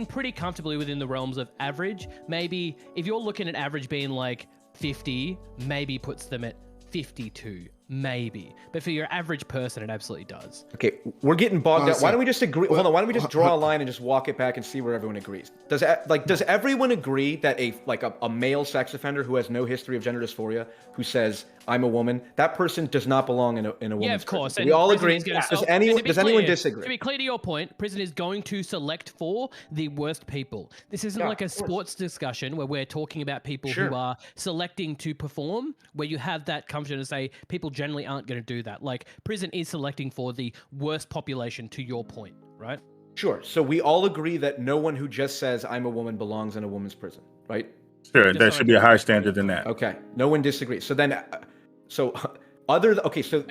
pretty comfortably within the realms of average. Maybe if you're looking at average being like 50, maybe puts them at 52. Maybe, but for your average person, it absolutely does. Okay, we're getting bogged down. Why don't we just agree? Hold on. Why don't we just draw a line and just walk it back and see where everyone agrees? Does everyone agree that a male sex offender who has no history of gender dysphoria, who says I'm a woman, that person does not belong in a woman's Yeah, of course. We all agree. Does anyone disagree? To be clear to your point, prison is going to select for the worst people. This isn't like a sports discussion where we're talking about people who are selecting to perform, where you have that confidence to say people generally aren't going to do that. Like, prison is selecting for the worst population, to your point, right? Sure. So we all agree that no one who just says I'm a woman belongs in a woman's prison, right? Sure, there should be a higher standard than that. Okay, no one disagrees. So then, but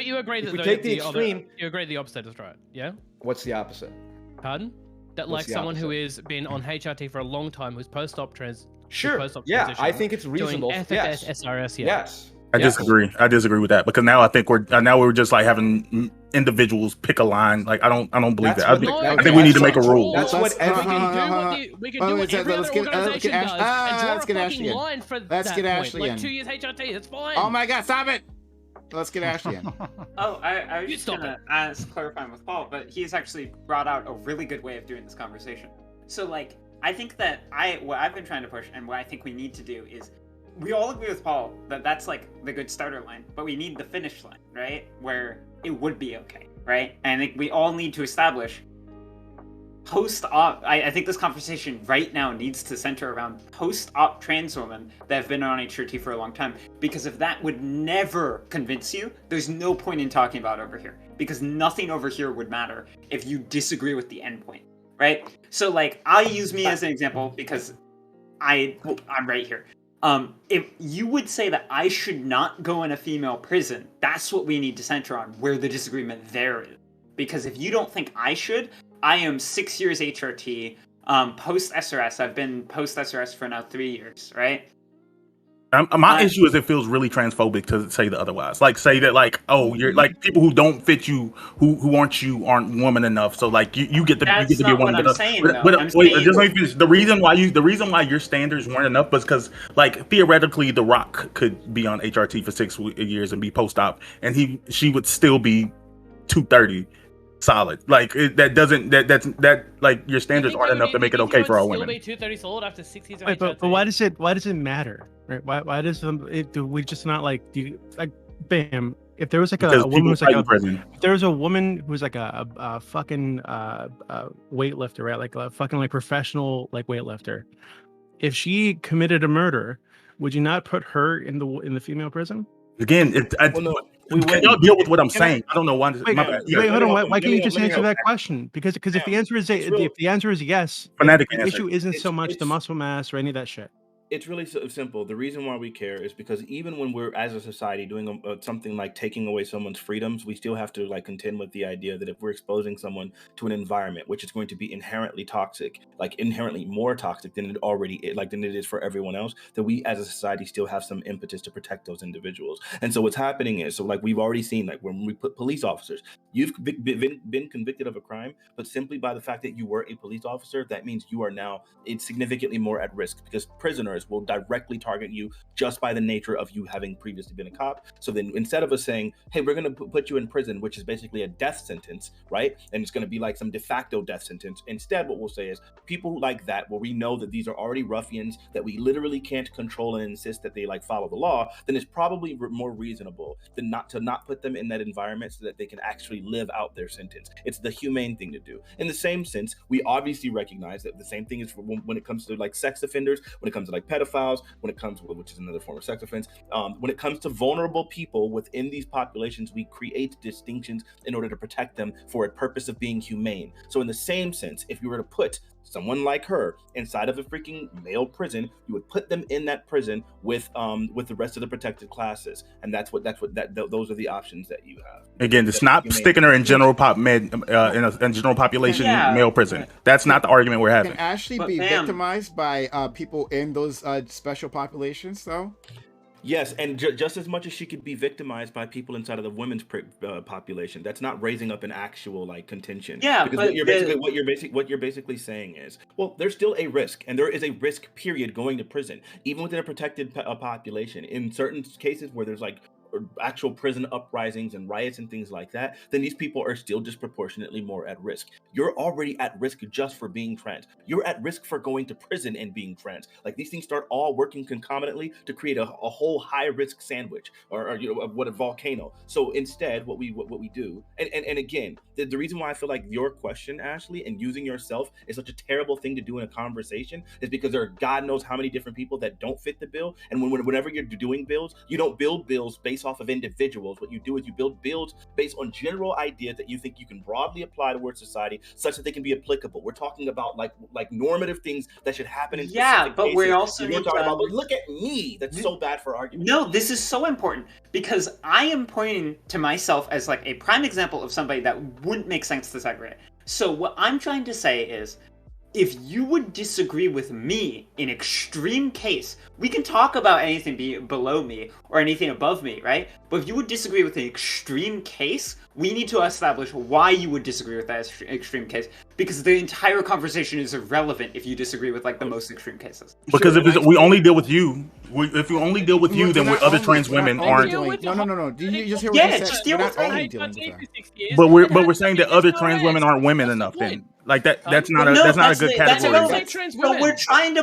you agree that we take the extreme. You agree the opposite is right, yeah? What's the opposite? Pardon? That like someone who has been on HRT for a long time, who's post-op trans. Sure. Yeah, I think it's reasonable. Doing FFS, SRS, yeah. Yes. I disagree. I disagree with that because now I think we're just like having individuals pick a line. Like I don't believe That's that. I think we need to make a rule. That's what we can do what every other organization does and draw a fucking line for that point. Like 2 years HRT, that's fine. Oh my god, stop it! Let's get Ashley in. I was just gonna ask, clarifying with Paul, but he's actually brought out a really good way of doing this conversation. So like, I think that what I've been trying to push and what I think we need to do is, we all agree with Paul that that's like the good starter line, but we need the finish line, right? Where it would be okay, right? And I think we all need to establish post-op. I think this conversation right now needs to center around post-op trans women that have been on HRT for a long time, because if that would never convince you, there's no point in talking about over here, because nothing over here would matter if you disagree with the endpoint, right? So like, I'll use me as an example because I'm right here. If you would say that I should not go in a female prison, that's what we need to center on, where the disagreement there is. Because if you don't think I should, I am 6 years HRT, post-SRS. I've been post-SRS for now 3 years, right? My issue is it feels really transphobic to say the otherwise. Like say that like, oh, you're like people who don't fit you, who aren't woman enough. So like you get to be a woman enough. But wait, just let me finish. The reason why your standards weren't enough was because like theoretically The Rock could be on HRT for 6 years and be post-op, and she would still be 230. Solid. Like that like your standards aren't enough to make it okay for all women. Still be 230 solid after 6 years. Wait, but why does it matter? Right? Why does do we just not like bam? If there was like a woman who's like if there was a woman who's like a fucking weightlifter, right? Like a fucking like professional like weightlifter. If she committed a murder, would you not put her in the female prison? Again, can y'all deal with what I'm saying? I don't know why. Wait, hold on. Why can't you just answer that question? Because if the answer is yes, the issue isn't so much the muscle mass or any of that shit. It's really simple. The reason why we care is because even when we're as a society doing something like taking away someone's freedoms, we still have to like contend with the idea that if we're exposing someone to an environment which is going to be inherently toxic, like inherently more toxic than than it is for everyone else, that we as a society still have some impetus to protect those individuals. And so what's happening is, so like we've already seen, like when we put police officers, you've been convicted of a crime, but simply by the fact that you were a police officer, that means you are now significantly more at risk, because prisoners will directly target you just by the nature of you having previously been a cop. So then instead of us saying, hey, we're going to put you in prison, which is basically a death sentence, right? And it's going to be like some de facto death sentence. Instead, what we'll say is people like that, where we know that these are already ruffians that we literally can't control and insist that they like follow the law, then it's probably more reasonable than not put them in that environment so that they can actually live out their sentence. It's the humane thing to do. In the same sense, we obviously recognize that the same thing is when it comes to like sex offenders, when it comes to like pedophiles, when it comes to, which is another form of sex offense, when it comes to vulnerable people within these populations, we create distinctions in order to protect them for a purpose of being humane. So in the same sense, if you were to put someone like her inside of a freaking male prison, you would put them in that prison with the rest of the protected classes, and those are the options that you have. Again, it's not sticking her in general in general population male prison. That's not the argument we're having. Can Ashley be victimized by people in those special populations, though? Yes, and just as much as she could be victimized by people inside of the women's population, that's not raising up an actual like contention. Yeah, because but what you're basically saying is, well, there's still a risk, and there is a risk period going to prison, even within a protected population. In certain cases where there's like actual prison uprisings and riots and things like that, then these people are still disproportionately more at risk. You're already at risk just for being trans. You're at risk for going to prison and being trans. Like these things start all working concomitantly to create a whole high risk sandwich or what a volcano. So instead, what we do, and again, the reason why I feel like your question, Ashley, and using yourself is such a terrible thing to do in a conversation is because there are God knows how many different people that don't fit the bill. And whenever you're doing bills, you don't build bills based off of individuals. What you do is you build bills based on general ideas that you think you can broadly apply towards society such that they can be applicable. We're talking about like normative things that should happen in specific but cases. we also need talking about, but look at me. That's so bad for argument. No, this is so important because I am pointing to myself as like a prime example of somebody that wouldn't make sense to segregate. So what I'm trying to say is, if you would disagree with me in extreme case, we can talk about anything below me or anything above me, right? But if you would disagree with an extreme case, we need to establish why you would disagree with that extreme case, because the entire conversation is irrelevant if you disagree with like the most extreme cases. Because if we only deal with you, if we only deal with you, then with other trans women aren't. No. Do you just hear what Yeah, you said? just deal We're with not me. only dealing with that. But we're saying that other trans women aren't women enough. Then like that's not a good category. But we're trying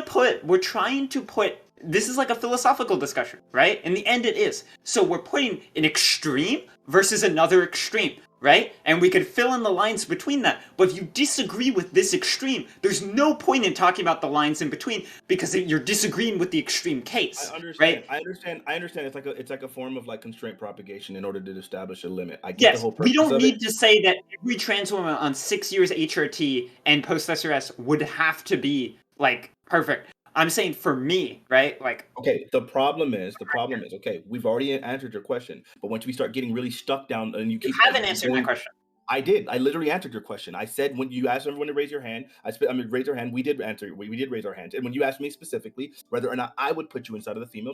to put this is like a philosophical discussion, right? In the end, it is. So we're putting an extreme versus another extreme, right? And we could fill in the lines between that. But if you disagree with this extreme, there's no point in talking about the lines in between because you're disagreeing with the extreme case, right? I understand. It's like a form of like constraint propagation in order to establish a limit. I get the whole purpose we don't of need it. to say that every trans woman on 6 years HRT and post-SRS would have to be like perfect. I'm saying for me, right? Like, okay, the problem is, okay, we've already answered your question, but once we start getting really stuck down and you haven't answered my question. I did. I literally answered your question. I said when you asked everyone to raise your hand, raise their hand. We did answer. We did raise our hands. And when you asked me specifically whether or not I would put you inside of the female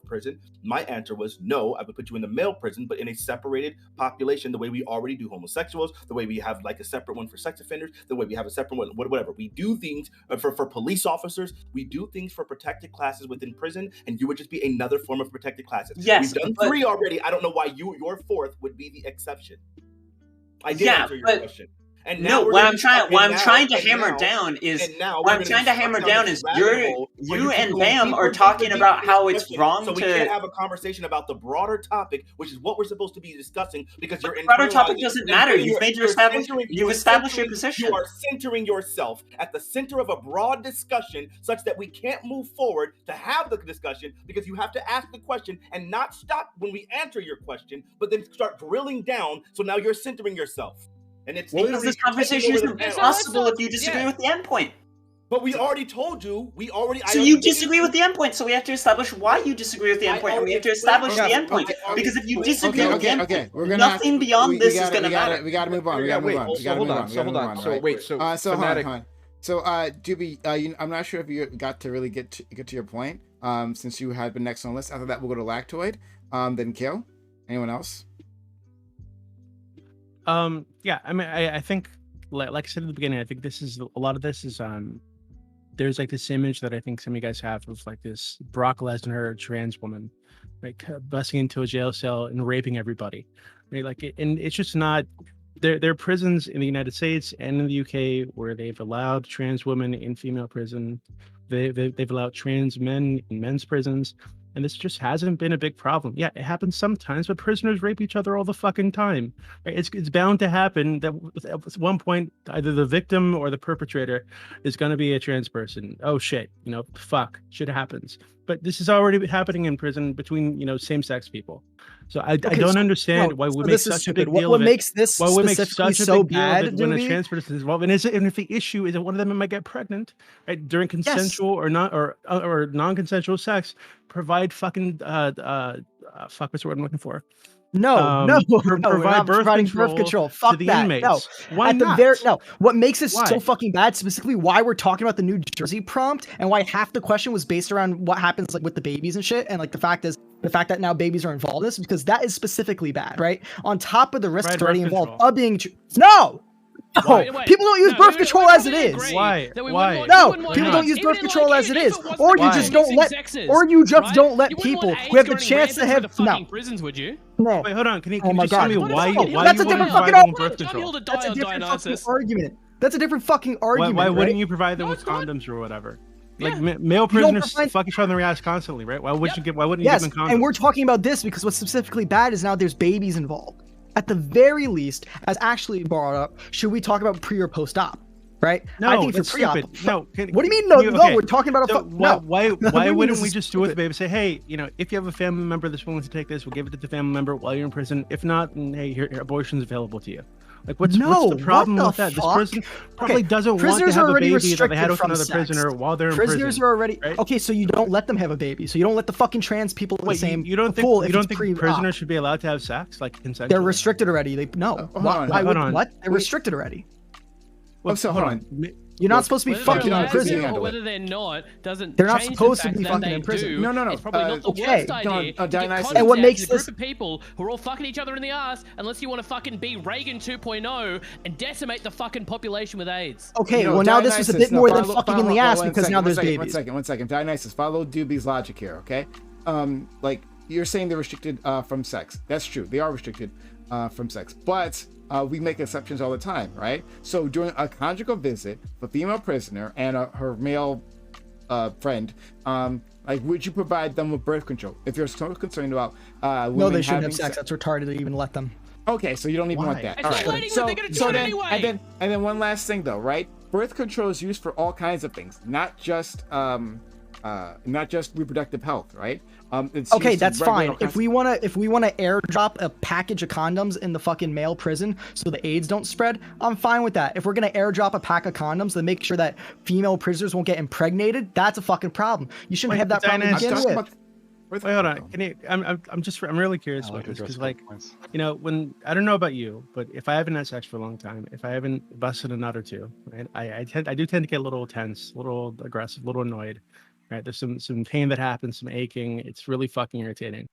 prison, my answer was no. I would put you in the male prison, but in a separated population, the way we already do homosexuals, the way we have like a separate one for sex offenders, the way we have a separate one, whatever. We do things for police officers. We do things for protected classes within prison, and you would just be another form of protected classes. Yes, we've done 3 already. I don't know why your 4th would be the exception. I did answer your question. And now what I'm trying to hammer down is you and Bam are talking about how it's wrong so we can't have a conversation about the broader topic, which is what we're supposed to be discussing, because the broader topic doesn't matter. You've established your position. You are centering yourself at the center of a broad discussion such that we can't move forward to have the discussion, because you have to ask the question and not stop when we answer your question, but then start drilling down. So now you're centering yourself. And it's because this conversation isn't possible if you disagree with the endpoint. But we already told you. So you disagree with the endpoint. So we have to establish why you disagree with the endpoint, and we have to establish the endpoint. Because if you disagree with the endpoint, nothing beyond this is going to matter. We got to move on. Hold on. So hold on. So Doobie, I'm not sure if you got to really get to your point. Since you had been next on the list. After that, we'll go to Lactoid. Then Kill. Anyone else? Yeah, I mean, I think, like I said at the beginning, I think a lot of this is there's like this image that I think some of you guys have of like this Brock Lesnar trans woman, like busting into a jail cell and raping everybody, right? Like, and it's just not. There are prisons in the United States and in the UK where they've allowed trans women in female prison. They've allowed trans men in men's prisons. And this just hasn't been a big problem. Yeah, it happens sometimes, but prisoners rape each other all the fucking time. Right? It's bound to happen that at one point, either the victim or the perpetrator is going to be a trans person. Oh shit, fuck, shit happens. But this is already happening in prison between, same-sex people. So I don't understand why we make such a big deal of it. What makes this specifically so bad when a trans person is involved? And if the issue is that one of them might get pregnant, right, during consensual or not or non-consensual sex, provide fucking what's the word I'm looking for? Provide birth control. Fuck to the that. Inmates. No, why not? What makes this so fucking bad? Specifically, why we're talking about the New Jersey prompt and why half the question was based around what happens like with the babies and shit, and like the fact that now babies are involved in this, because that is specifically bad, right? On top of the risks already involved of being no. Wait. People don't use birth control as it is. Why? No, people don't use birth control as it is, or you just don't let, people who have the chance to have prisons. Would you? No. Wait, hold on. Can you just tell me why that's you a different fucking argument? That's a different fucking argument. That's a different fucking argument. Why wouldn't you provide them with condoms or whatever? Like male prisoners fuck each other in the ass constantly, right? Why wouldn't you give them condoms? And we're talking about this because what's specifically bad is now there's babies involved. At the very least, as Ashley brought up, should we talk about pre or post-op? Right? No, I think that's for pre-op. stupid. No, what do you mean? No, we're talking about why wouldn't we just do it with the baby? Say, hey, if you have a family member that's willing to take this, we'll give it to the family member while you're in prison. If not, then hey, here abortion's available to you. Like, what's the problem with that? This person probably doesn't want to have a baby that they had with another prisoner while they're in prison. Prisoners are already okay, so you don't let them have a baby. So you don't let the fucking trans people in the same pool. You don't think prisoners should be allowed to have sex, like consensually? They're restricted already. Why? What? They're restricted already. Hold on. You're not supposed to be Whether fucking they're in allowed prison. to or whether they're not doesn't. They're not change supposed the to fact be that fucking they in prison. do. No. It's probably not the okay. worst idea to get Dionysus. caught And what in makes a group this- of people who are all fucking each other in the ass, unless you want to fucking be Reagan 2.0 and decimate the fucking population with AIDS. Okay, No, well now this was a Dionysus, bit more than follow- fucking in the follow- ass one because second, now there's one second, babies. One second. Dionysus, follow Doobie's logic here, okay? Like you're saying they're restricted from sex. That's true. They are restricted from sex, but we make exceptions all the time, right? So during a conjugal visit, the female prisoner and her male friend, like, would you provide them with birth control if you're so concerned about women No, they shouldn't having have sex. That's retarded to even let them. Okay, so you don't even want Why? that. It's All not right. letting them, they're gonna do it then, anyway. and then one last thing though, right? Birth control is used for all kinds of things, not just reproductive health, right? It's Okay, used to that's regulate fine. all kinds If we wanna airdrop a package of condoms in the fucking male prison so the AIDS don't spread, I'm fine with that. If we're gonna airdrop a pack of condoms to make sure that female prisoners won't get impregnated, that's a fucking problem. You shouldn't have that problem to I'm begin talking with. about birth Wait, hold control. on. Can you? I'm really curious I'd about like to this address because, a like, couple points. you know, when I don't know about you, but if I haven't had sex for a long time, if I haven't busted a nut or two, right, I do tend to get a little tense, a little aggressive, a little annoyed. Right, there's some pain that happens, some aching. It's really fucking irritating.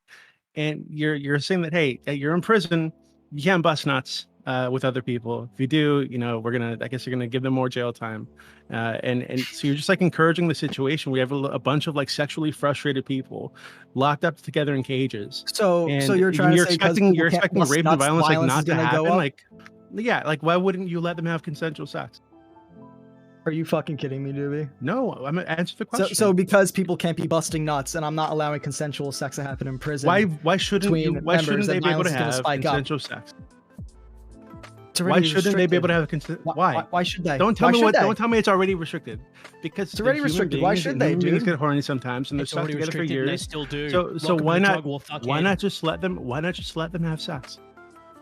And you're saying that, hey, you're in prison, you can't bust nuts with other people. If you do, you know, I guess you're gonna give them more jail time. And so you're just like encouraging the situation. We have a bunch of like sexually frustrated people locked up together in cages. So And you're trying to say because you're expecting rape and violence like not to happen. Go up? Like, yeah, like why wouldn't you let them have consensual sex? Are you fucking kidding me, Doobie? No, I'm gonna answer the question. So because people can't be busting nuts and I'm not allowing consensual sex to happen in prison. why shouldn't between why shouldn't members, they that be able to violence is gonna have spike up. consensual sex? It's Why already shouldn't they be able to restricted. have consent? Why? Why should they? Don't tell Why me should what. they? Don't tell me it's already restricted. Because It's already they're human restricted. Why beings, should and they, human beings dude? get horny sometimes, and they're It's stuck already together for restricted and they years. still do. So Welcome why to not? drug war, fuckhead. Why not just let them? Why not just let them have sex?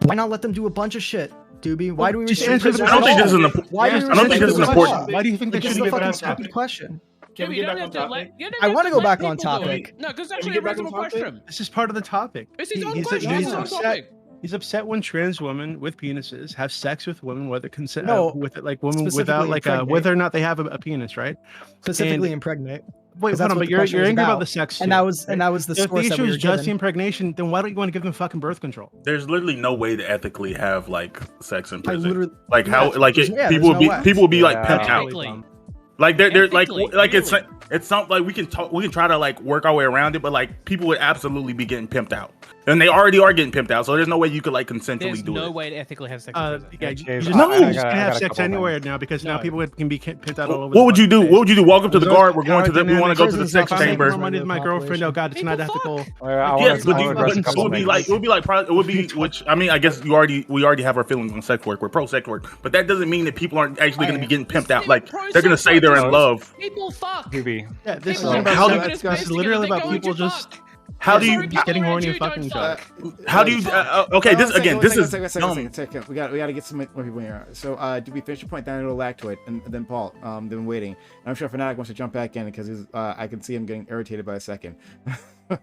Why not let them do a bunch of shit, Doobie? Why do we Just restrict answer the prisoners I don't think at this is all? an. Why do we I don't think restrict this is prisoners at important. all? Why do you think they It's just shouldn't a be able to fucking have sex? stupid question. Can we You get don't back on have to topic? let- you don't I have wanna to go let back on people do it. topic. No, because Can we actually get a back on reasonable topic? question. This is part of the topic. It's his own He's question. It's his own upset. topic. He's upset when trans women with penises have sex with women, whether consent No, with like women specifically without like impregnate. whether or not they have a penis, right? Specifically And- impregnate. Wait, 'Cause hold that's on, what but the you're question was angry about about. the sex, And too, that was right? the So if the source that issue we is were just the given. impregnation, then why don't you want to give them fucking birth control? There's literally no way to ethically have like sex in I prison. literally Like how yeah, like there's- it, yeah, people there's would no be way. people would be like Yeah. pimped out. Ethically. Like they're like Ethically, really. it's something like we can try to like work our way around it, but like people would absolutely be getting pimped out, and they already are getting pimped out. So there's no way you could like consensually There's do no it. way to ethically have sex in prison. Yeah, Chase, you just, No! you just I can got have a sex couple anywhere things. now because now No. people can be pimped out all over. What the would you fucking do? place. What would you do? Walk up to the Those guard. We're going to the. We power want to go to the dynamics. sex Prison's not chamber. More money to my girlfriend. Oh God, it's not People ethical. fuck. I wanna- Yes, but I wanna address a it couple would be things. like it would be which I mean I guess we already have our feelings on sex work. We're pro sex work, but that doesn't mean that people aren't actually going to be getting pimped out. Like they're going to say they're in love. People fuck. Doobie. Yeah, this People is are how about do- sex. This is literally about people just. How do Yeah, you? sorry, People getting around horny you and fucking don't each fuck. other? How do you? Okay, this again. This is One dumb. second. We got to get some more people here. So, do we finish your point? Then it'll Lactoid, and then Paul. They've been waiting. And I'm sure Fanatic wants to jump back in because I can see him getting irritated by a second.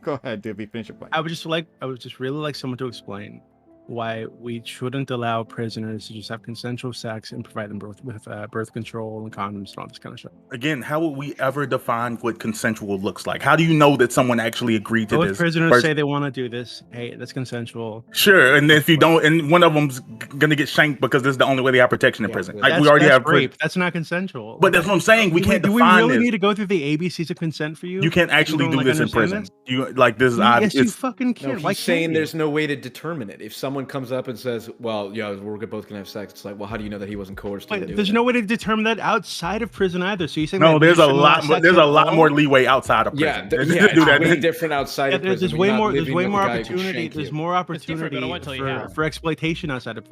Go ahead, Doobie. Finish your point. I would just really like someone to explain why we shouldn't allow prisoners to just have consensual sex and provide them with birth control and condoms and all this kind of stuff. Again, how would we ever define what consensual looks like? How do you know that someone actually agreed to Both this? prisoners First- say they want to do this. Hey, that's consensual. Sure, and if you don't, and one of them's gonna get shanked because this is the only way they have protection in prison. Like That's- we already that's have rape. That's not consensual. But that's what I'm saying. We Do can't do we define really this. need to go through the ABCs of consent for you? You can't actually don't, do like, this in understand prison. You like this is Yes, you it's fucking No, can't. he's Why saying can't there's no way to determine it. If someone comes up and says, "Well, yeah, we're both gonna have sex," it's like, well, how do you know that he wasn't coerced into doing There's it? no way to determine that outside of prison either. So you saying no. that There's we a shouldn't lot. allow sex There's at a lot all? more leeway outside of Yeah, prison. yeah, do that. it's way different outside Yeah, of prison. there's You're way not more. There's living way with more a guy who can opportunity. shank There's you. more It's different, opportunity but I won't tell you how. for exploitation outside of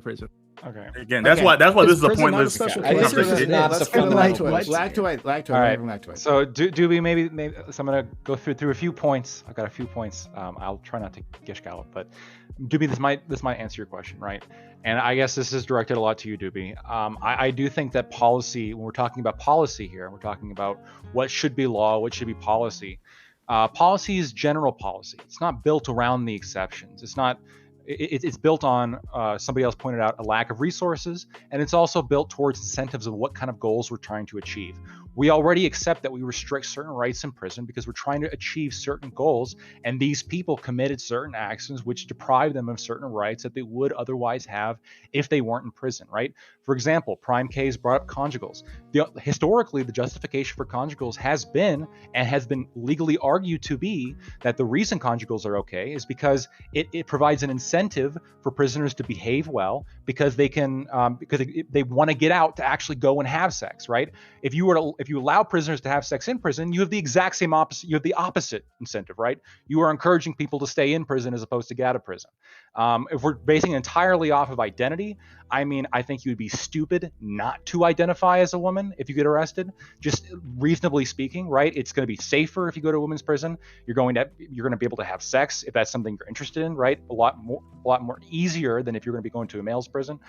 prison. Okay. Again, that's Okay. why this is a Prison not a pointless. special I place. think this is not Let's the go to fundamental Lactoid. question. Lactoid. All right. Lactoid. So Doobie, maybe so I'm gonna go through a few points. I've got a few points. I'll try not to gish gallop, but Doobie, this might answer your question, right? And I guess this is directed a lot to you, Doobie. I do think that policy, when we're talking about policy here, we're talking about what should be law, what should be policy. Policy is general policy. It's not built around the exceptions. It's not, it's built on, somebody else pointed out, a lack of resources, and it's also built towards incentives of what kind of goals we're trying to achieve. We already accept that we restrict certain rights in prison because we're trying to achieve certain goals, and these people committed certain actions which deprive them of certain rights that they would otherwise have if they weren't in prison, right? For example, PrimeCayes brought up conjugals. Historically, the justification for conjugals has been, and has been legally argued to be, that the reason conjugals are okay is because it provides an incentive for prisoners to behave well, because they can because they want to get out to actually go and have sex, right? If you allow prisoners to have sex in prison, you have the exact same opposite. You have the opposite incentive, right? You are encouraging people to stay in prison as opposed to get out of prison. If we're basing it entirely off of identity, I mean, I think you would be stupid not to identify as a woman if you get arrested. Just reasonably speaking, right? It's going to be safer if you go to a women's prison. You're going to be able to have sex if that's something you're interested in, right? A lot more easier than if you're going to be going to a male's prison.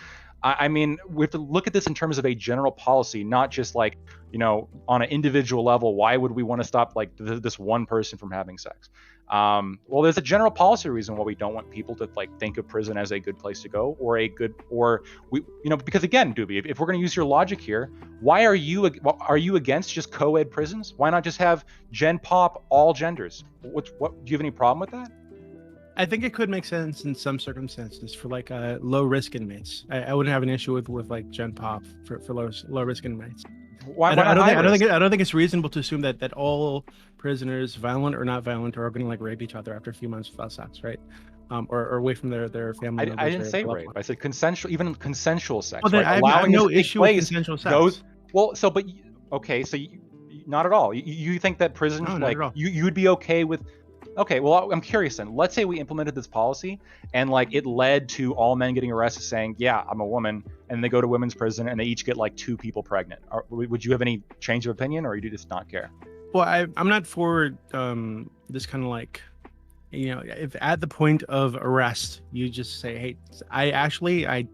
I mean, we have to look at this in terms of a general policy, not just like, on an individual level. Why would we want to stop like this one person from having sex? Well, there's a general policy reason why we don't want people to like think of prison as a good place to go, because again, Doobie, if we're going to use your logic here, why are you against just co-ed prisons? Why not just have Gen Pop all genders? What do you have any problem with that? I think it could make sense in some circumstances for like low risk inmates. I wouldn't have an issue with like Gen Pop for low risk inmates. Why I don't think it's reasonable to assume that all prisoners, violent or not violent, are going to like rape each other after a few months without sex, right? Or away from their family members. I didn't say rape. I said consensual, even consensual sex. Well, right? I have no issue with consensual sex. Not at all. You think that prison, you'd be okay with? Okay, well, I'm curious then. Let's say we implemented this policy and like it led to all men getting arrested saying, yeah, I'm a woman, and they go to women's prison and they each get like 2 people pregnant. Would you have any change of opinion, or you just not care? Well, I'm not for this kind of like, if at the point of arrest, you just say, hey, I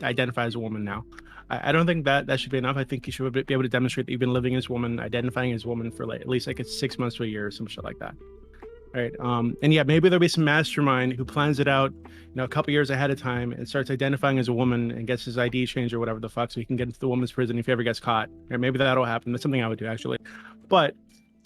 identify as a woman now. I don't think that should be enough. I think you should be able to demonstrate that you've been living as a woman, identifying as a woman for like, at least like 6 months to a year or some shit like that. Right. And yeah, maybe there'll be some mastermind who plans it out, a couple years ahead of time and starts identifying as a woman and gets his ID changed or whatever the fuck, so he can get into the woman's prison if he ever gets caught. Or maybe that'll happen. That's something I would do, actually. But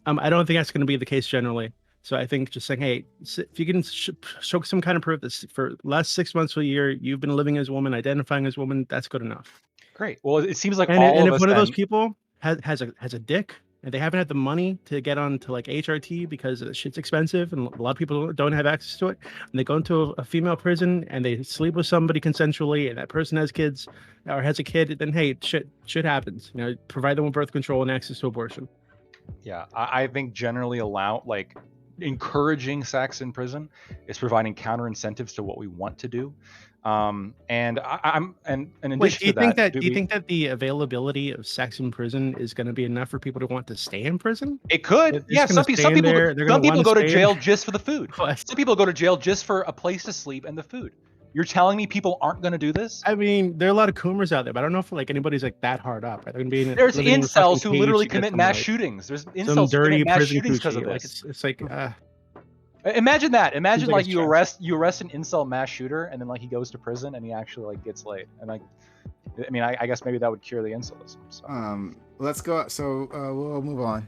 I don't think that's going to be the case generally. So I think just saying, hey, if you can show some kind of proof that for the last 6 months to a year you've been living as a woman, identifying as a woman, that's good enough. Great. Well, it seems like if one of those people has a dick, and they haven't had the money to get on to like HRT because shit's expensive and a lot of people don't have access to it, and they go into a female prison and they sleep with somebody consensually and that person has kids or has a kid, then hey, shit happens. Provide them with birth control and access to abortion. Yeah, I think generally encouraging sex in prison is providing counter incentives to what we want to do. And in addition to that, do you think that the availability of sex in prison is going to be enough for people to want to stay in prison? It could. Yeah, some people go to jail just for the food. Some people go to jail just for a place to sleep and the food. You're telling me people aren't going to do this? I mean, there are a lot of coomers out there, but I don't know if like anybody's like that hard up. Right? There's incels who literally commit mass shootings. There's incels who commit mass shootings because of this. It's like. Imagine that. Imagine like you arrest an incel mass shooter, and then like he goes to prison and he actually like gets laid. And like, I mean, I guess maybe that would cure the incelism. So. Let's go. So we'll move on.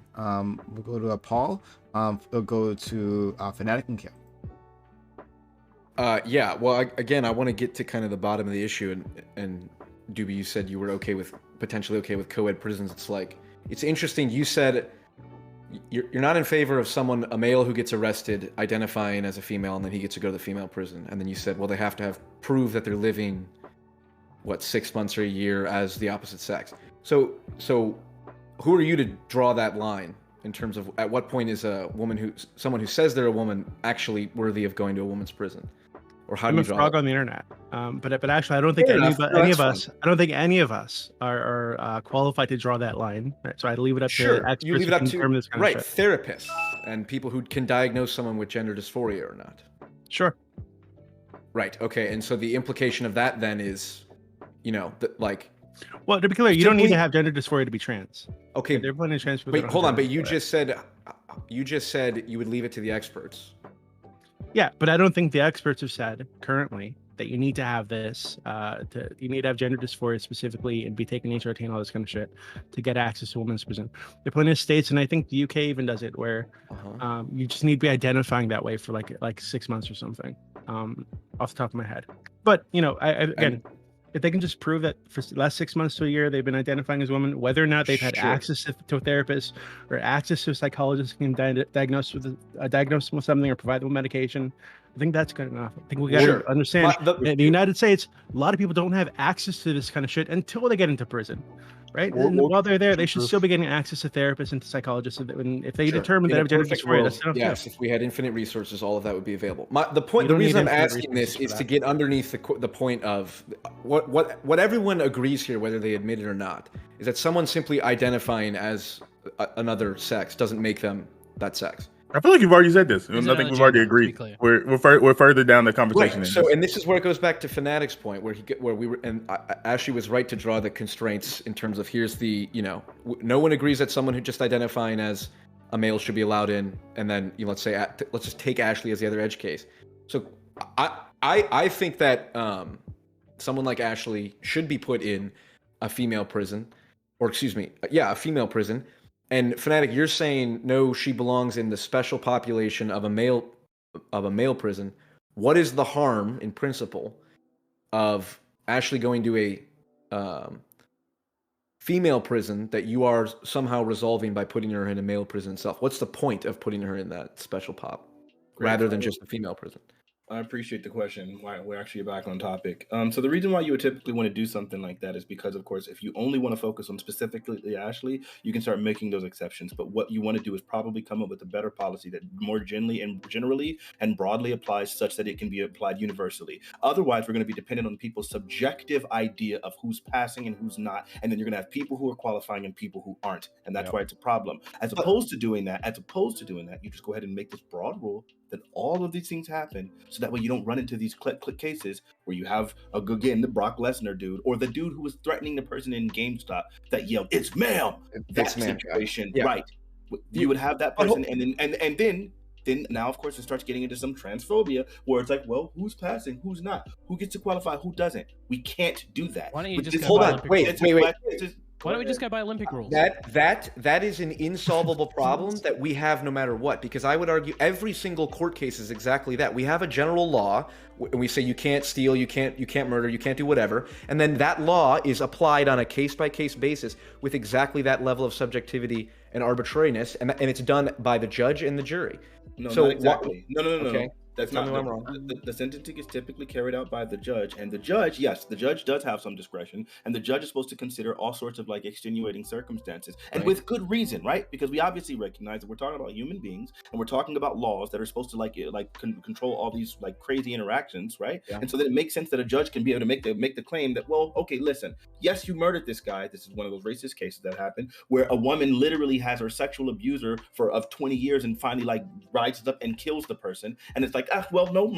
We'll go to Paul. We'll go to Fanatic and Kill. Yeah. Well, again, I want to get to kind of the bottom of the issue. And Doobie, you said you were potentially okay with co-ed prisons. It's interesting. You said you're not in favor of a male who gets arrested identifying as a female and then he gets to go to the female prison. And then you said, well, they have to have proof that they're living 6 months or a year as the opposite sex. So who are you to draw that line in terms of at what point is someone who says they're a woman actually worthy of going to a woman's prison? Or how I'm do a you draw frog on the internet, but actually, I don't think any of us. I don't think any of us are qualified to draw that line. Right? So I'd leave it up to experts. You leave it up to this kind of shit. Therapists and people who can diagnose someone with gender dysphoria or not. Sure. Right. Okay. And so the implication of that then is, Well, to be clear, you don't need to have gender dysphoria to be trans. Okay. There are plenty of trans people. Wait, hold on. But you just said you would leave it to the experts. Yeah, but I don't think the experts have said currently that you need to have this, you need to have gender dysphoria specifically and be taking HRT and all this kind of shit to get access to women's prison. There are plenty of states, and I think the UK even does it, where you just need to be identifying that way for like 6 months or something, off the top of my head. But again, if they can just prove that for the last 6 months to a year they've been identifying as women, whether or not they've had access to a therapist or access to a psychologist who can diagnose them with something or provide them with medication, I think that's good enough. I think we got to understand in the United States, a lot of people don't have access to this kind of shit until they get into prison, right? And while they're there, they should still be getting access to therapists and to psychologists. And if they determine that have gender dysphoria, that's enough. Yes, if we had infinite resources, all of that would be available. The reason I'm asking this is to get underneath the point of what everyone agrees here, whether they admit it or not, is that someone simply identifying as another sex doesn't make them that sex. I feel like you've already said this. I think we've already agreed. We're further down the conversation. Right. So, and this is where it goes back to Fanatic's point, where we were, and Ashley was right to draw the constraints in terms of here's the, no one agrees that someone who just identifying as a male should be allowed in, and then let's just take Ashley as the other edge case. So, I think that someone like Ashley should be put in a female prison, a female prison. And Fanatic, you're saying no, she belongs in the special population of a male prison. What is the harm, in principle, of Ashley going to a female prison that you are somehow resolving by putting her in a male prison itself? What's the point of putting her in that special pop rather than just a female prison? I appreciate the question. We're actually back on topic. So the reason why you would typically want to do something like that is because, of course, if you only want to focus on specifically Ashley, you can start making those exceptions. But what you want to do is probably come up with a better policy that more generally and broadly applies such that it can be applied universally. Otherwise, we're going to be dependent on people's subjective idea of who's passing and who's not. And then you're going to have people who are qualifying and people who aren't. And that's why it's a problem. As opposed to doing that, you just go ahead and make this broad rule that all of these things happen, so that way you don't run into these click cases where you have the Brock Lesnar dude or the dude who was threatening the person in GameStop that yelled, "It's ma'am." That situation, right? You would have that person, and then now, of course, it starts getting into some transphobia where it's like, well, who's passing, who's not, who gets to qualify, who doesn't. We can't do that. Why don't you just hold on? Wait. Why don't we just go by Olympic rules? That is an insolvable problem that we have no matter what, because I would argue every single court case is exactly that. We have a general law, and we say you can't steal, you can't murder, you can't do whatever, and then that law is applied on a case-by-case basis with exactly that level of subjectivity and arbitrariness, and it's done by the judge and the jury. No, not exactly. No. Okay. That's not wrong. The sentencing is typically carried out by the judge, and the judge does have some discretion, and the judge is supposed to consider all sorts of extenuating circumstances, and with good reason, right? Because we obviously recognize that we're talking about human beings, and we're talking about laws that are supposed to control all these crazy interactions, right? Yeah. And so that it makes sense that a judge can be able to make the claim that, well, okay, listen, yes, you murdered this guy. This is one of those racist cases that happened where a woman literally has her sexual abuser of 20 years and finally rises up and kills the person, and it's well, no,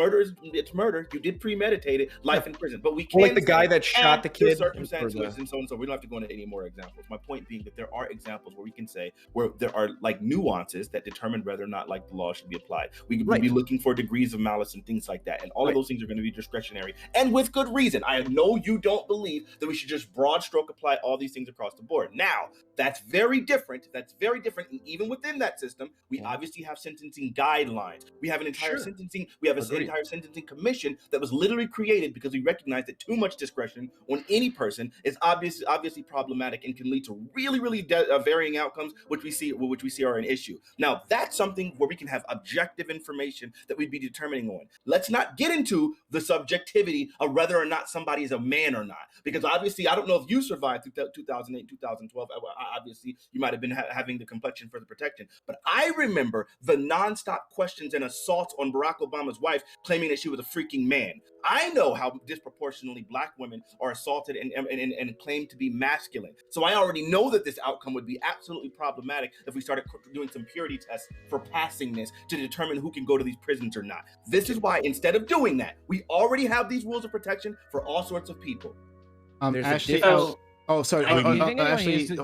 it's murder. You did premeditate it, life in prison. But we can't the guy that shot the kid. Circumstances and so on. So we don't have to go into any more examples. My point being that there are examples where we can say where there are nuances that determine whether or not the law should be applied. We could be looking for degrees of malice and things like that. And all of those things are going to be discretionary and with good reason. I know you don't believe that we should just broad stroke apply all these things across the board. Now, that's very different. And even within that system, we obviously have sentencing guidelines. We have an entire sentencing. We have an entire sentencing commission that was literally created because we recognize that too much discretion on any person is obviously problematic and can lead to really, really varying outcomes, which we see are an issue. Now, that's something where we can have objective information that we'd be determining on. Let's not get into the subjectivity of whether or not somebody is a man or not, because obviously, I don't know if you survived through 2008, 2012. Obviously, you might have been having the complexion for the protection, but I remember the nonstop questions and assaults on Barack Obama's wife, claiming that she was a freaking man. I know how disproportionately Black women are assaulted and claimed to be masculine. So I already know that this outcome would be absolutely problematic if we started doing some purity tests for passingness to determine who can go to these prisons or not. This is why, instead of doing that, we already have these rules of protection for all sorts of people. Ashley, sorry. Ashley,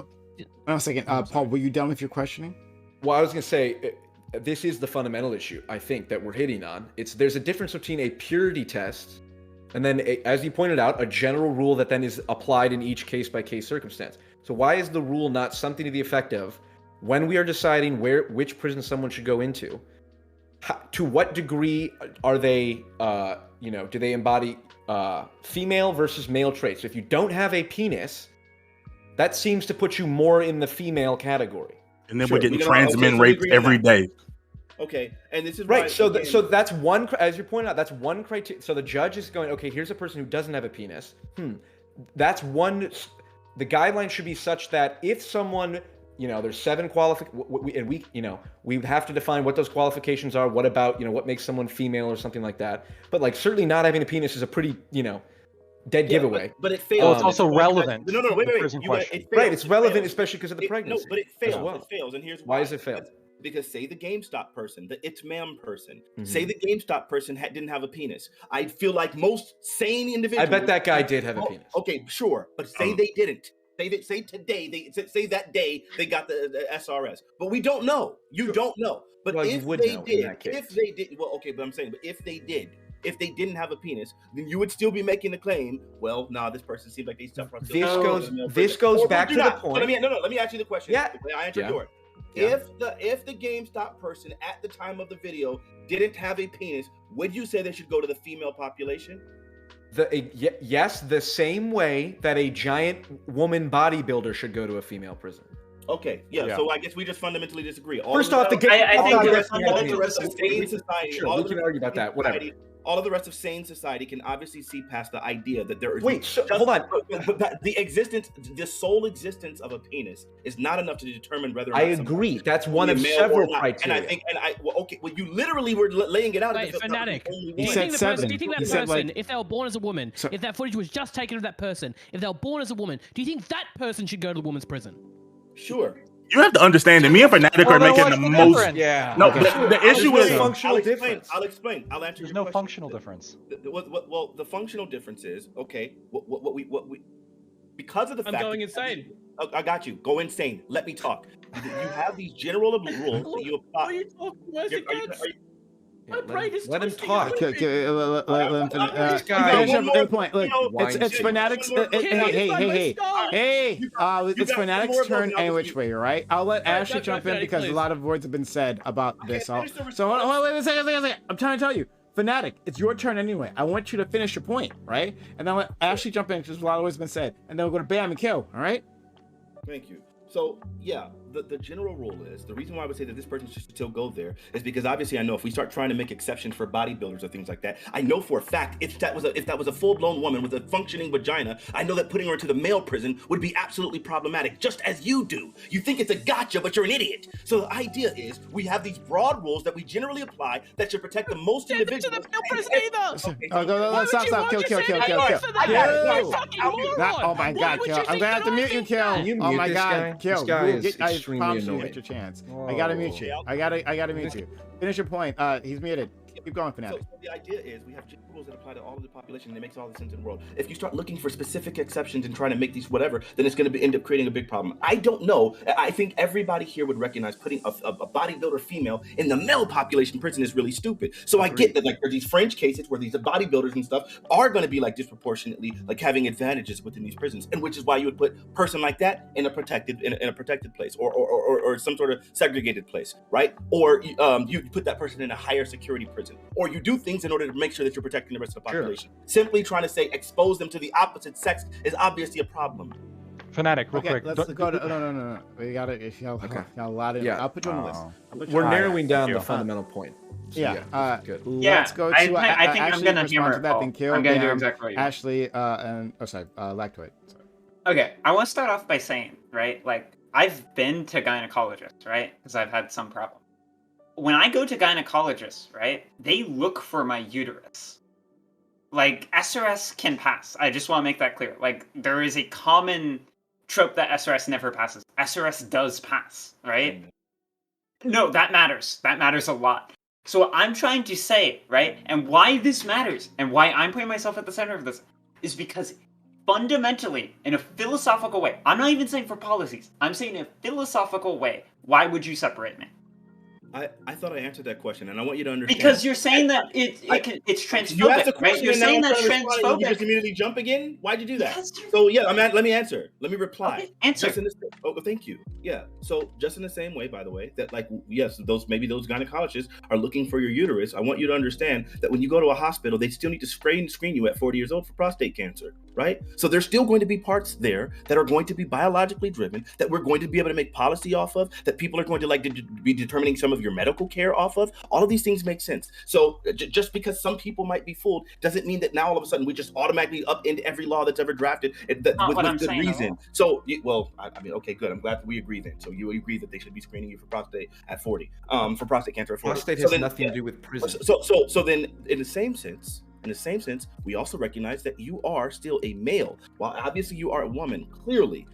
one second. Paul, were you done with your questioning? Well, I was going to say, this is the fundamental issue, I think, that we're hitting on. There's a difference between a purity test And then, as you pointed out, a general rule that then is applied in each case-by-case circumstance. So why is the rule not something to the effect of, when we are deciding which prison someone should go into, to what degree are they, do they embody female versus male traits? So if you don't have a penis, that seems to put you more in the female category. And then we're getting trans men raped every day. Okay, and this is right. Why, so, again, so that's one, as you pointed out, that's one criteria. So the judge is going, okay, here's a person who doesn't have a penis. That's one. The guideline should be such that if someone, there's 7 qualifications, and we have to define what those qualifications are. What about, what makes someone female or something like that? But like certainly not having a penis is a pretty, dead giveaway. But it fails. Oh, it's also relevant. No, wait. Right, it's relevant, especially because of the pregnancy. No, but it fails. Well. It fails, and here's why does it fail? Because say the GameStop person, the It's Ma'am person, say the GameStop person didn't have a penis. I feel like most sane individuals. I bet that guy did have a penis. Okay, sure, but say they didn't. Say today, say that day they got the SRS, but we don't know. You don't know. But if they did, well, okay, but I'm saying, but if they didn't have a penis, then you would still be making the claim. Well, this person seems like they suffer. This goes back to the point. So let me ask you the question. Yeah, I answered yours. Yeah. If the GameStop person at the time of the video didn't have a penis, would you say they should go to the female population? Yes, the same way that a giant woman bodybuilder should go to a female prison. Okay, yeah. So I guess we just fundamentally disagree. First off, I think the rest of sane society. Sure, we can argue about that. Whatever. All of the rest of sane society can obviously see past the idea that there is. Hold on. But the sole existence of a penis is not enough to determine whether. Or not I agree. That's one of several criteria. And you literally were laying it out. Wait, Fanatic. He said 7. Do you think that person, if they were born as a woman, if that footage was just taken of that person, if they were born as a woman, do you think that person should go to the woman's prison? Sure. You have to understand that me and Fanatic are making the most. Yeah. No, the issue is functional difference. I'll explain. I'll answer. There's no functional difference. Well, the functional difference is okay. What we because of the fact. I'm going insane. I got you. Go insane. Let me talk. You have these general rules that you apply. What are you talking? Where's it against? My brain is let him twisting. talk. Let him finish. This guy. Point. Look, it's Fanatic's. Hey. It's Fanatic's turn any which way, right? I'll let Ashley jump in because a lot of words have been said about this. So wait a second. I'm trying to tell you. Fanatic, it's your turn anyway. I want you to finish your point, right? And then let Ashley jump in because a lot of words have been said. And then we'll go to Bam and Kill, all right? Thank you. So, yeah, the general rule is, the reason why I would say that this person should still go there is because obviously I know if we start trying to make exceptions for bodybuilders or things like that, I know for a fact if that was a full-blown woman with a functioning vagina, I know that putting her into the male prison would be absolutely problematic, just as you do. You think it's a gotcha, but you're an idiot. So the idea is we have these broad rules that we generally apply that should protect the most individuals. To the male prison either. Stop, Kill. Oh my God, Kill. I'm gonna have to mute you, Kill. Oh my God, Kill. I promise you get your chance. I gotta mute you. I gotta mute you. Finish your point. He's muted. Keep going, Fanatic. So the idea is we have general rules that apply to all of the population, and it makes all the sense in the world. If you start looking for specific exceptions and trying to make these whatever, then it's going to end up creating a big problem. I don't know. I think everybody here would recognize putting a bodybuilder female in the male population prison is really stupid. So I get that like there's these French cases where these bodybuilders and stuff are going to be like disproportionately like having advantages within these prisons, and which is why you would put a person like that in a protected place or some sort of segregated place, right? Or you put that person in a higher security prison. Or you do things in order to make sure that you're protecting the rest of the population. Sure. Simply trying to say expose them to the opposite sex is obviously a problem. Fanatic, real quick. Let's go to no. We got it. A lot of. Yeah. I'll put you on the list. We're narrowing down the fundamental point. So good. Yeah, let's go to. I think I'm gonna hammer to that. Then Kill. I'm gonna do exactly what you Ashley and Lactoid. Sorry. Okay, I want to start off by saying, right, like I've been to gynecologists, right, because I've had some problem. When I go to gynecologists, right, they look for my uterus. Like, SRS can pass. I just want to make that clear. Like, there is a common trope that SRS never passes. SRS does pass, right? No, that matters. That matters a lot. So what I'm trying to say, right, and why this matters, and why I'm putting myself at the center of this, is because fundamentally, in a philosophical way, I'm not even saying for policies, I'm saying in a philosophical way, why would you separate me? I thought I answered that question, and I want you to understand. Because you're saying that it's transphobic, You asked a question, right? You're and now saying I'm that's trying to respond, and you just transphobic. immediately jump again. Why'd you do that? Yes. So yeah, let me answer. Let me reply. Okay, answer. Just in the, thank you. Yeah. So just in the same way, by the way, that like yes, those gynecologists are looking for your uterus. I want you to understand that when you go to a hospital, they still need to screen you at 40 years old for prostate cancer, right? So there's still going to be parts there that are going to be biologically driven, that we're going to be able to make policy off of, that people are going to like to be determining some of your medical care off of. All of these things make sense. So just because some people might be fooled doesn't mean that now all of a sudden we just automatically upend every law that's ever drafted with good reason. So, well, I mean, okay, good. I'm glad that we agree then. So you agree that they should be screening you for prostate at 40, for prostate cancer at 40. Prostate has nothing to do with prison. So then, in the same sense, we also recognize that you are still a male. While obviously you are a woman, clearly,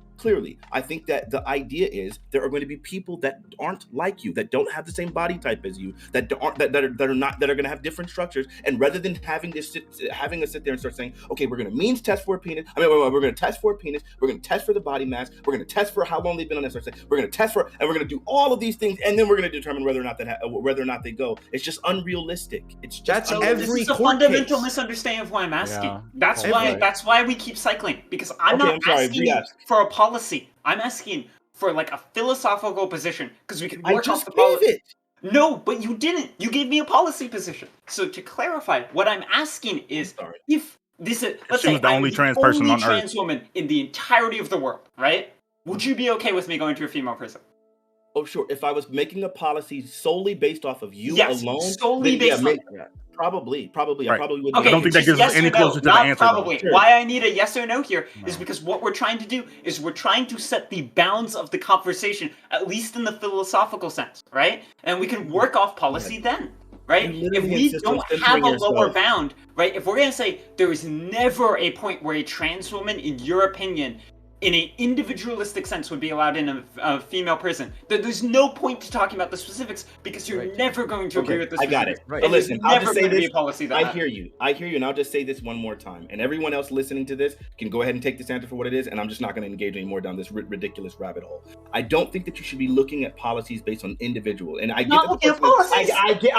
I think that the idea is there are going to be people that aren't like you, that don't have the same body type as you, that are going to have different structures. And rather than having us sit there and start saying, okay, we're going to means test for a penis. We're going to test for a penis. We're going to test for the body mass. We're going to test for how long they've been on SRC. We're going to test for, and we're going to do all of these things, and then we're going to determine whether or not they go. It's just unrealistic. It's just this is a fundamental misunderstanding of why I'm asking. Yeah, that's why we keep cycling, because I'm not asking for a policy. I'm asking for like a philosophical position, because we can work off the policy. No, but you didn't. You gave me a policy position. So to clarify, what I'm asking is, if this is, let's say, the only trans person on trans woman in the entirety of the world, right? Would you be okay with me going to a female prison? Oh, sure. If I was making a policy solely based off of you alone, solely based on that. Probably. Right. I probably would. Okay, I don't think that gives us any closer to the answer. Probably. Sure. Why I need a yes or no here is because what we're trying to do is we're trying to set the bounds of the conversation, at least in the philosophical sense, right? And we can work off policy then, right? If we don't have a lower bound, right? If we're going to say there is never a point where a trans woman, in your opinion, in an individualistic sense, would be allowed in a female prison, there's no point to talking about the specifics, because you're never going to agree with the specifics. I got it. Right. But listen, I'll just say this. Policy I hear you, and I'll just say this one more time. And everyone else listening to this can go ahead and take this answer for what it is, and I'm just not going to engage anymore down this ridiculous rabbit hole. I don't think that you should be looking at policies based on individual. And I get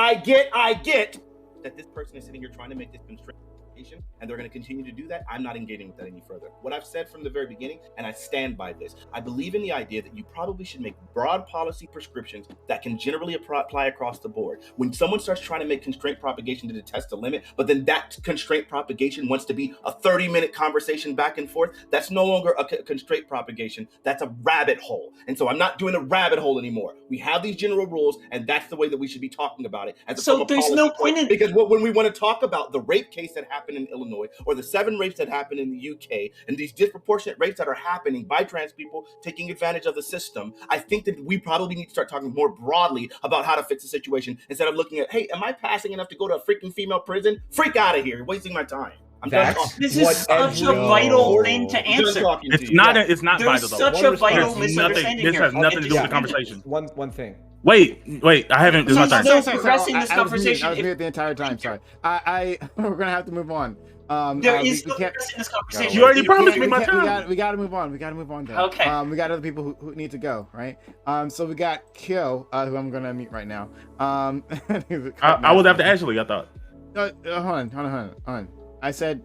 I get that this person is sitting here trying to make this constraint, and they're going to continue to do that. I'm not engaging with that any further. What I've said from the very beginning, and I stand by this, I believe in the idea that you probably should make broad policy prescriptions that can generally apply across the board. When someone starts trying to make constraint propagation to test a limit, but then that constraint propagation wants to be a 30-minute conversation back and forth, that's no longer a constraint propagation. That's a rabbit hole. And so I'm not doing a rabbit hole anymore. We have these general rules, and that's the way that we should be talking about it. So there's no point in... Because when we want to talk about the rape case that happened in Illinois, or the 7 rapes that happened in the UK, and these disproportionate rapes that are happening by trans people taking advantage of the system, I think that we probably need to start talking more broadly about how to fix the situation, instead of looking at, hey, am I passing enough to go to a freaking female prison? Freak out of here. You're wasting my time. This is such a vital thing to answer. It's not vital, though. Such a vital misunderstanding here. This has nothing to do with the conversation. One thing. Wait, I haven't. This is my turn. Progressing this conversation. I was muted the entire time. Sorry. We're gonna have to move on. There is no progress in this conversation. You already promised me my turn. We gotta move on. Though. Okay. We got other people who need to go, right? So we got Kyo, who I'm gonna meet right now. I was after Ashley, I thought. Hold on. I said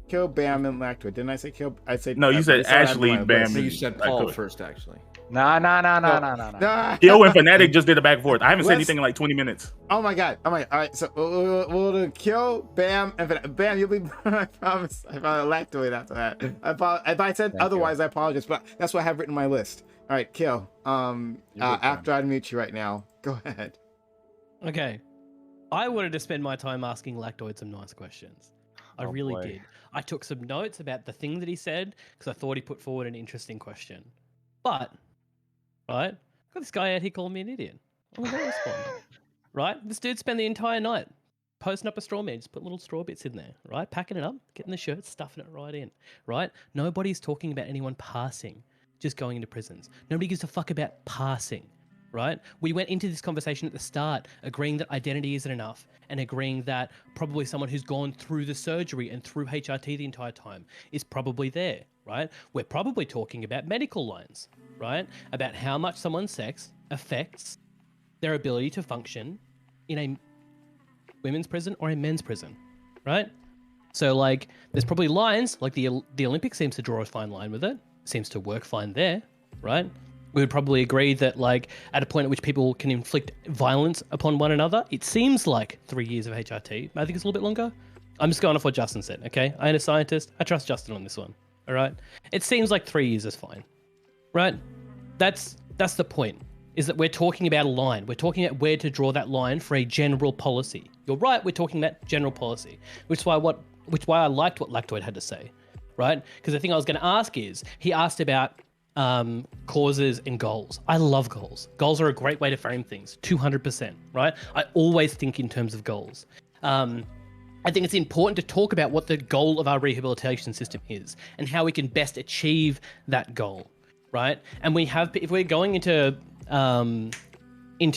Kyo, Bam, and Lactoid. Didn't I say Kyo? I said no. You said Ashley, Bam. So you said Paul first, actually. Nah. Kyo and Fnatic just did a back and forth. I haven't said anything in like 20 minutes. Oh my god. All right. So we'll do Kyo, Bam, and Fnatic. Bam, you'll be. I promise. I found Lactoid after that. If I said otherwise, I apologize. But that's what I have written in my list. All right, Kyo. After I mute you right now, go ahead. Okay. I wanted to spend my time asking Lactoid some nice questions. I really did. I took some notes about the thing that he said because I thought he put forward an interesting question. But, right, got this guy out here calling me an idiot. I'm going to respond. Right? This dude spent the entire night posting up a straw man, just putting little straw bits in there, right? Packing it up, getting the shirt, stuffing it right in, right? Nobody's talking about anyone passing, just going into prisons. Nobody gives a fuck about passing. Right? We went into this conversation at the start agreeing that identity isn't enough and agreeing that probably someone who's gone through the surgery and through HRT the entire time is probably there, right? We're probably talking about medical lines, right? About how much someone's sex affects their ability to function in a women's prison or a men's prison, right? So like, there's probably lines, like the Olympics seems to draw a fine line with it, seems to work fine there, right? We would probably agree that like at a point at which people can inflict violence upon one another, it seems like 3 years of HRT. I think it's a little bit longer. I'm just going off what Justin said, okay? I ain't a scientist. I trust Justin on this one, all right? It seems like 3 years is fine, right? That's the point, is that we're talking about a line. We're talking about where to draw that line for a general policy. You're right, we're talking about general policy, which is why I liked what Lactoid had to say, right? Because the thing I was going to ask is, he asked about causes and goals. I love goals. Goals are a great way to frame things, 200%, right? I always think in terms of goals. I think it's important to talk about what the goal of our rehabilitation system is and how we can best achieve that goal, right? And if we're going into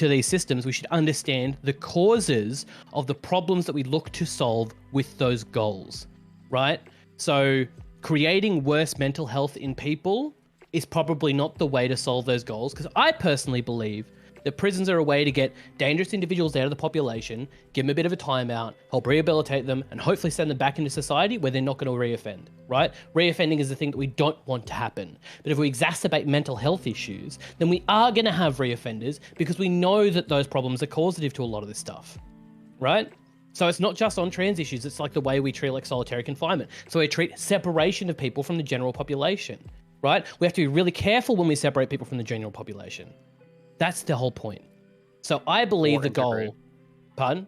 these systems, we should understand the causes of the problems that we look to solve with those goals, right? So creating worse mental health in people is probably not the way to solve those goals, because I personally believe that prisons are a way to get dangerous individuals out of the population, give them a bit of a timeout, help rehabilitate them, and hopefully send them back into society where they're not going to reoffend, right? Reoffending is the thing that we don't want to happen. But if we exacerbate mental health issues, then we are going to have reoffenders, because we know that those problems are causative to a lot of this stuff, right? So it's not just on trans issues, it's like the way we treat like solitary confinement. So we treat separation of people from the general population, right? We have to be really careful when we separate people from the general population. That's the whole point. So I believe the goal... Pardon?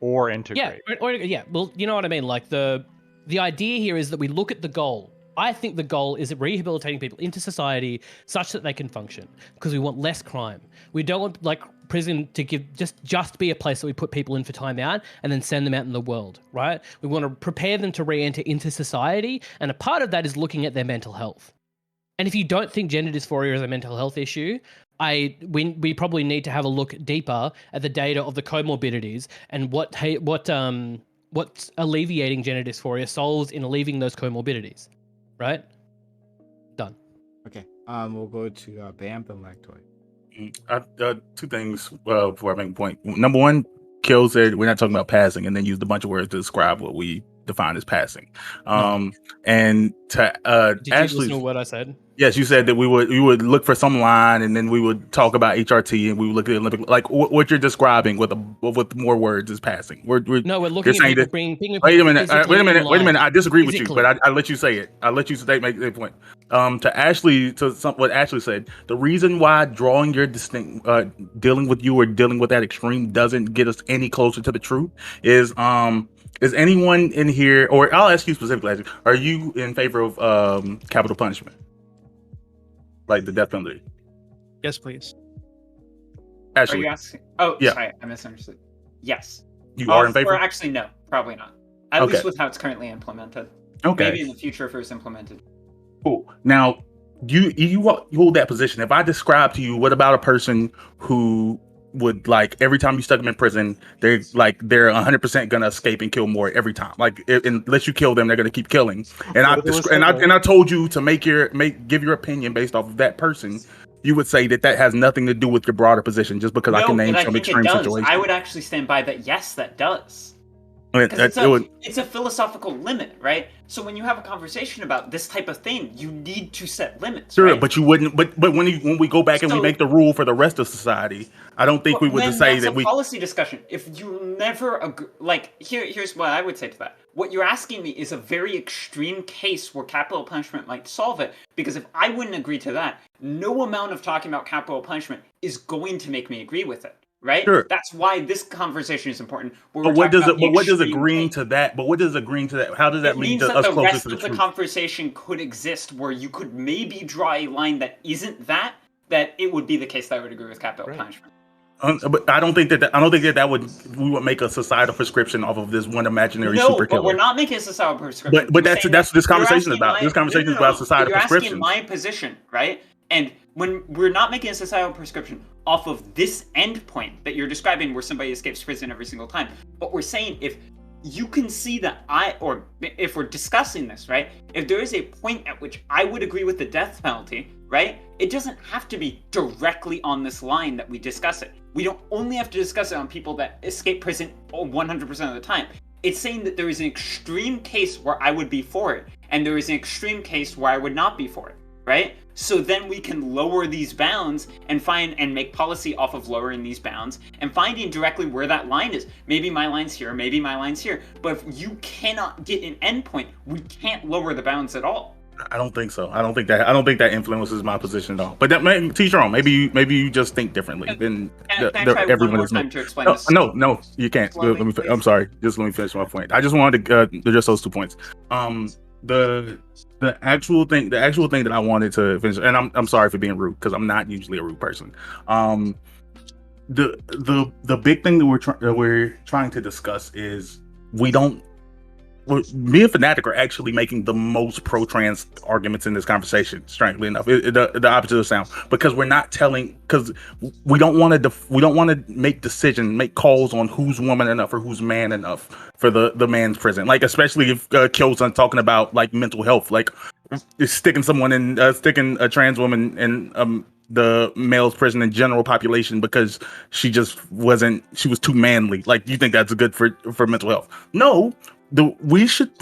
Or integrate. Yeah, well, you know what I mean? Like the idea here is that we look at the goal. I think the goal is rehabilitating people into society such that they can function, because we want less crime. We don't want like prison to give just be a place that we put people in for time out and then send them out in the world, right? We want to prepare them to re-enter into society, and a part of that is looking at their mental health. And if you don't think gender dysphoria is a mental health issue, we probably need to have a look deeper at the data of the comorbidities and what alleviating gender dysphoria solves in alleviating those comorbidities, right? Done. Okay. We'll go to Bam and Lactoid. Two things before I make a point. Number one, Kill said we're not talking about passing, and then used a bunch of words to describe what we define as passing. And to Did Ashley's, you listen to what I said? Yes, you said that we would look for some line, and then we would talk about HRT, and we would look at Olympic, like what you're describing with more words is passing. We're looking at people bringing. Wait a minute. I disagree with you, but I let you say it. I let you make the point. To Ashley, what Ashley said, the reason why drawing your distinct, dealing with you or dealing with that extreme doesn't get us any closer to the truth is anyone in here, or I'll ask you specifically, are you in favor of capital punishment? Like the death penalty? Yes, please. Ashley. Are you asking? Oh, yeah. Sorry, I misunderstood. Yes. You are in favor? Or actually, no, probably not. At least with how it's currently implemented. Okay. Maybe in the future if it was implemented. Cool. Now, you hold that position. If I describe to you, what about a person who would, like, every time you stuck them in prison, they're 100% gonna escape and kill more every time. Like, unless you kill them, they're gonna keep killing. And I told you to give your opinion based off of that person. You would say that has nothing to do with your broader position, just because I can name some extreme situations. I would actually stand by that. Yes, that does. It's a philosophical limit, right? So when you have a conversation about this type of thing, you need to set limits. Sure, right? but you wouldn't. But when we go back and we make the rule for the rest of society, I don't think we would say that we policy discussion. If you never agree, like here's what I would say to that. What you're asking me is a very extreme case where capital punishment might solve it. Because if I wouldn't agree to that, no amount of talking about capital punishment is going to make me agree with it. Right? Sure. That's why this conversation is important. But what does agreeing to that? How does that lead to us closer to the truth? The rest of the conversation could exist where you could maybe draw a line that isn't that it would be the case that I would agree with capital punishment. But I don't think that we would make a societal prescription off of this one imaginary super killer. But we're not making a societal prescription. But that's what this conversation is about. This conversation is about societal prescriptions. You're asking my position, right? And when we're not making a societal prescription off of this end point that you're describing where somebody escapes prison every single time, but we're saying if you can see that if we're discussing this, right? If there is a point at which I would agree with the death penalty, right? It doesn't have to be directly on this line that we discuss it. We don't only have to discuss it on people that escape prison 100% of the time. It's saying that there is an extreme case where I would be for it, and there is an extreme case where I would not be for it, right? So then we can lower these bounds and find and make policy off of lowering these bounds and finding directly where that line is. Maybe my line's here, maybe my line's here. But if you cannot get an endpoint, we can't lower the bounds at all. I don't think so. I don't think that influences my position at all. But that may teach your own. Maybe you just think differently than Can I try one more time to explain this? No, you can't. Slowly, I'm sorry. Just let me finish my point. I just wanted to just those 2 points. The actual thing that I wanted to finish, and I'm sorry for being rude because I'm not usually a rude person. The big thing that we're trying to discuss is me and Fanatic are actually making the most pro-trans arguments in this conversation. Strangely enough, the opposite of sound, because we don't want to make calls on who's woman enough or who's man enough for the man's prison. Like, especially if Kyo's talking about like mental health, like sticking a trans woman in the male's prison in general population because she was too manly. Like, you think that's good for mental health? No. We should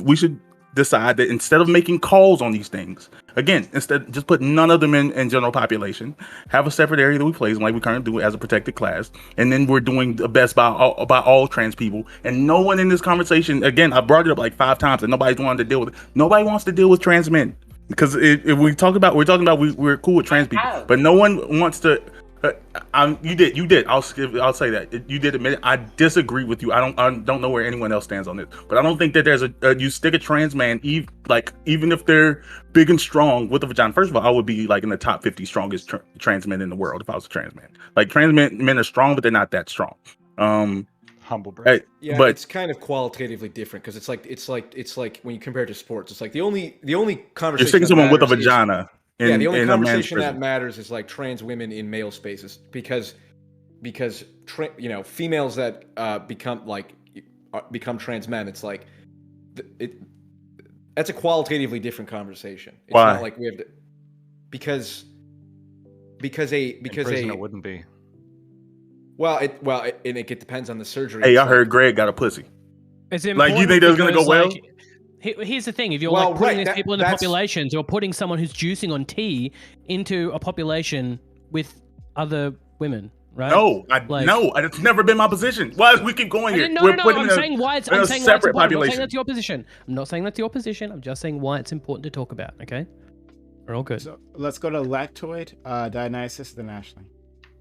decide that instead of making calls on these things, again, instead just put none of them in general population, have a separate area that we place like we currently do as a protected class, and then we're doing the best by all trans people. And no one in this conversation, again, I brought it up like 5 times, and nobody's wanted to deal with it. Nobody wants to deal with trans men because if we're talking about we're cool with trans people, but no one wants to. You did. I'll say that you did admit it. I disagree with you. I don't know where anyone else stands on this, but I don't think that there's you stick a trans man, even if they're big and strong with a vagina. First of all, I would be like in the top 50 strongest trans men in the world if I was a trans man. Like, trans men are strong, but they're not that strong. Humble brag. Yeah, but it's kind of qualitatively different because it's like when you compare it to sports, it's like the only conversation. You're sticking someone with a vagina. The only conversation that matters is like trans women in male spaces because females that become trans men. It's like that's a qualitatively different conversation. It's Why? Not like we have to because it wouldn't be. It depends on the surgery. Hey, I heard Greg got a pussy. It's like, you think that's gonna go well? Here's the thing: if you're putting these people into populations, you're putting someone who's juicing on tea into a population with other women, right? No, it's never been my position. Why we keep going here? I'm saying why it's separate population. I'm not saying that's your position. I'm not saying that's your position. I'm just saying why it's important to talk about. Okay, we're all good. So let's go to Lactoid, Dionysus, then Ashley.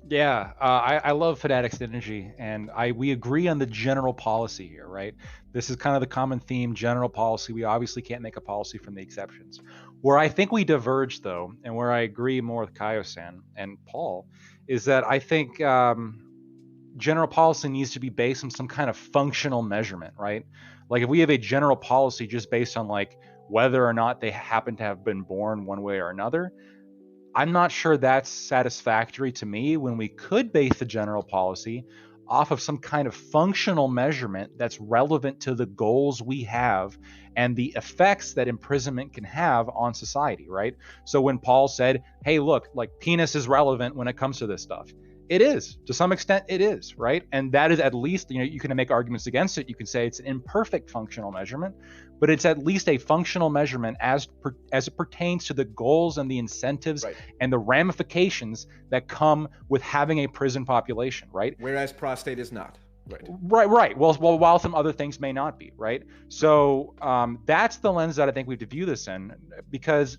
Yeah, I love Fanatic's energy, and we agree on the general policy here, right? This is kind of the common theme, general policy. We obviously can't make a policy from the exceptions. Where I think we diverge, though, and where I agree more with Kaio-san and Paul, is that I think general policy needs to be based on some kind of functional measurement, right? Like, if we have a general policy just based on like whether or not they happen to have been born one way or another, I'm not sure that's satisfactory to me, when we could base the general policy off of some kind of functional measurement that's relevant to the goals we have and the effects that imprisonment can have on society, right? So when Paul said, hey, look, like, penis is relevant when it comes to this stuff, it is. To some extent, it is, right? And that is at least, you can make arguments against it. You can say it's an imperfect functional measurement, but it's at least a functional measurement as it pertains to the goals and the incentives and the ramifications that come with having a prison population, right? Whereas prostate is not. Right. Well, while some other things may not be, right? So that's the lens that I think we have to view this in, because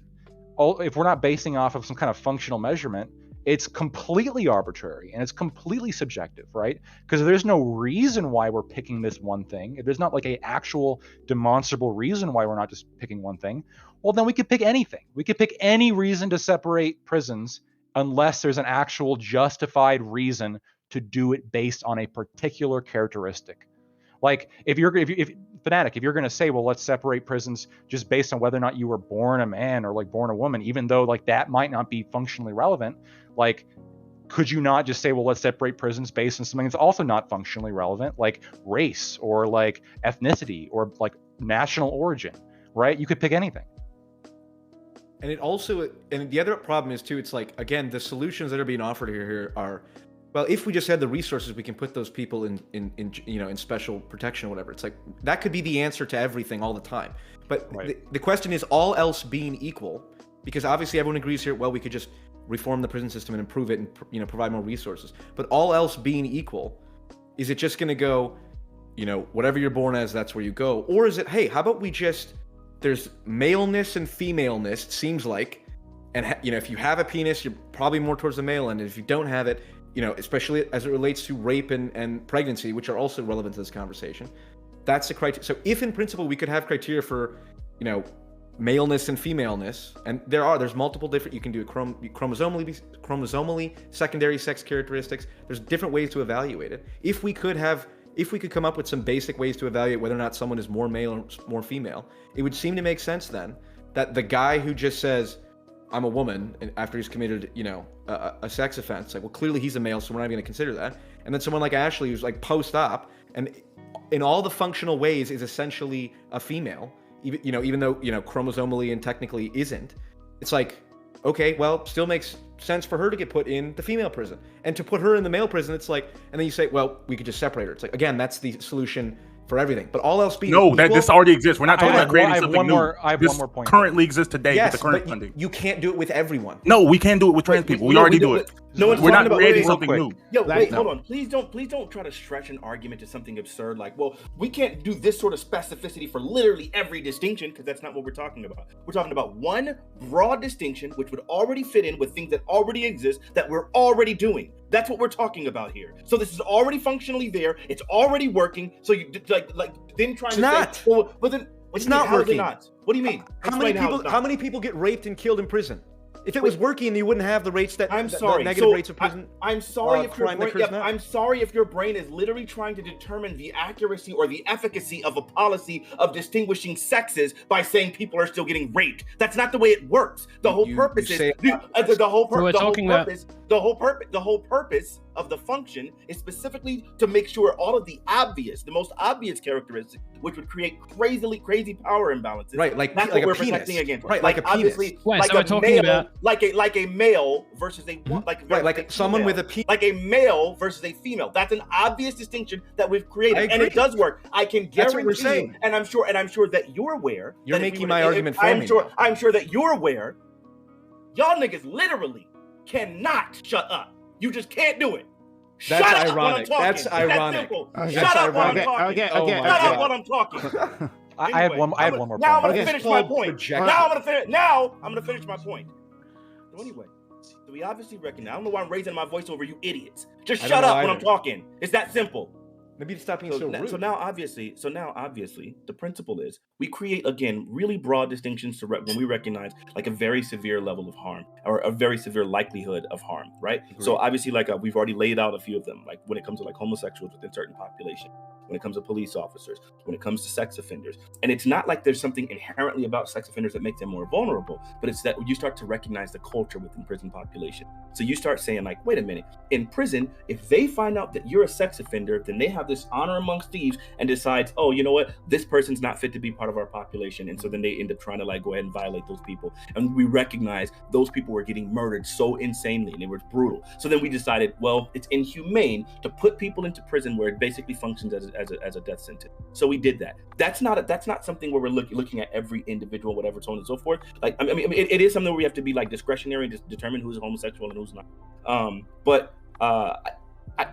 if we're not basing off of some kind of functional measurement, it's completely arbitrary and it's completely subjective, right? Because there's no reason why we're picking this one thing. If there's not like an actual demonstrable reason why we're not just picking one thing, well, then we could pick anything. We could pick any reason to separate prisons unless there's an actual justified reason to do it based on a particular characteristic. Like, if Fanatic, if you're going to say, well, let's separate prisons just based on whether or not you were born a man or like born a woman, even though like that might not be functionally relevant, like, could you not just say, well, let's separate prisons based on something that's also not functionally relevant, like race or like ethnicity or like national origin, right? You could pick anything. And it also, and the other problem is too, it's like, again, the solutions that are being offered here are, well, if we just had the resources, we can put those people in special protection or whatever. It's like, that could be the answer to everything all the time. But the question is, all else being equal, because obviously everyone agrees here, well, we could just reform the prison system and improve it and provide more resources. But all else being equal, is it just going to go, whatever you're born as, that's where you go? Or is it, hey, how about we just, there's maleness and femaleness, it seems like, and if you have a penis, you're probably more towards the male end, and if you don't have it, especially as it relates to rape and pregnancy, which are also relevant to this conversation, that's the criteria. So if in principle we could have criteria for, maleness and femaleness, and there's multiple different, you can do it chromosomally, secondary sex characteristics, there's different ways to evaluate it. If we could come up with some basic ways to evaluate whether or not someone is more male or more female, it would seem to make sense then that the guy who just says, I'm a woman, and after he's committed, a sex offense, like, well, clearly he's a male, so we're not even going to consider that. And then someone like Ashley, who's like post-op, and in all the functional ways is essentially a female, even though, chromosomally and technically isn't. It's like, okay, well, still makes sense for her to get put in the female prison. And to put her in the male prison, it's like, and then you say, well, we could just separate her. It's like, again, that's the solution for everything. But all else being equal, this already exists. We're not talking about creating something new. I have one more point. Currently exists today yes, with the current but funding. You can't do it with everyone. No, we can't do it with trans people. We already do it. No one's We're not talking about creating something new. Yo, wait, hold on. Please don't try to stretch an argument to something absurd like, well, we can't do this sort of specificity for literally every distinction, because that's not what we're talking about. We're talking about one broad distinction which would already fit in with things that already exist that we're already doing. That's what we're talking about here. So this is already functionally there. It's already working. So you then trying to say, well, but then it's not working. What do you mean? How many people get raped and killed in prison? If it was working, you wouldn't have the rates that the negative rates of prison. I'm sorry if your crime brain. I'm sorry if your brain is literally trying to determine the accuracy or the efficacy of a policy of distinguishing sexes by saying people are still getting raped. That's not the way it works. The whole purpose is the whole purpose of the function is specifically to make sure all of the most obvious characteristics, which would create crazy power imbalances. Right, like that's like what a we're penis. protecting against. Right, like a obviously, penis. Wait, like so we're a talking male, about like a male versus someone with a penis. like a male versus a female. That's an obvious distinction that we've created, and it does work. I can guarantee you, and I'm sure that you're aware. You're making my argument for me. I'm sure that you're aware. Y'all niggas literally cannot shut up. You just can't do it. That's Shut ironic. Up That's ironic. Shut up while I'm talking. Shut up while I'm talking. I have one more now I'm point. gonna finish my point. Now I'm gonna finish my point. So anyway, so we obviously recognize. I don't know why I'm raising my voice over you idiots. Just shut up when I'm talking. It's that simple. Maybe stop being so rude. So now, obviously, the principle is we create again really broad distinctions to when we recognize like a very severe level of harm or a very severe likelihood of harm, right? Agreed. So obviously, like we've already laid out a few of them, like when it comes to like homosexuals within certain populations, when it comes to police officers, when it comes to sex offenders, and it's not like there's something inherently about sex offenders that makes them more vulnerable, but it's that you start to recognize the culture within prison population. So you start saying like, wait a minute, in prison, if they find out that you're a sex offender, then they have this honor amongst thieves and decides, oh, you know what, this person's not fit to be part of our population, and so then they end up trying to like go ahead and violate those people. And we recognize those people were getting murdered so insanely and it was brutal. So then we decided, well, it's inhumane to put people into prison where it basically functions as a death sentence. So we did that. That's not something where we're looking at every individual, whatever, so on and so forth. Like I mean, it is something where we have to be like discretionary and determine who's homosexual and who's not.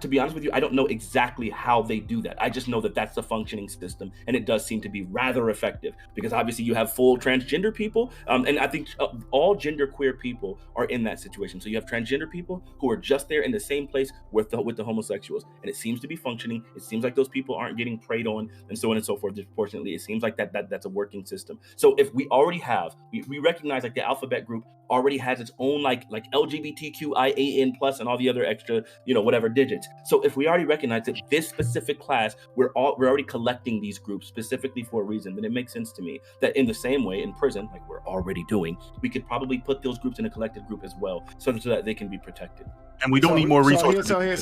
To be honest with you, I don't know exactly how they do that. I just know that that's the functioning system, and it does seem to be rather effective because obviously you have full transgender people, and I think all genderqueer people are in that situation. So you have transgender people who are just there in the same place with the homosexuals, and it seems to be functioning. It seems like those people aren't getting preyed on, and so on and so forth. Disproportionately, it seems like that's a working system. So if we already have, we recognize like the alphabet group already has its own like LGBTQIAN plus and all the other extra, whatever digits. So if we already recognize that this specific class, we're already collecting these groups specifically for a reason, then it makes sense to me that in the same way in prison, like we're already doing, we could probably put those groups in a collected group as well, so that they can be protected. And we don't need more resources. We're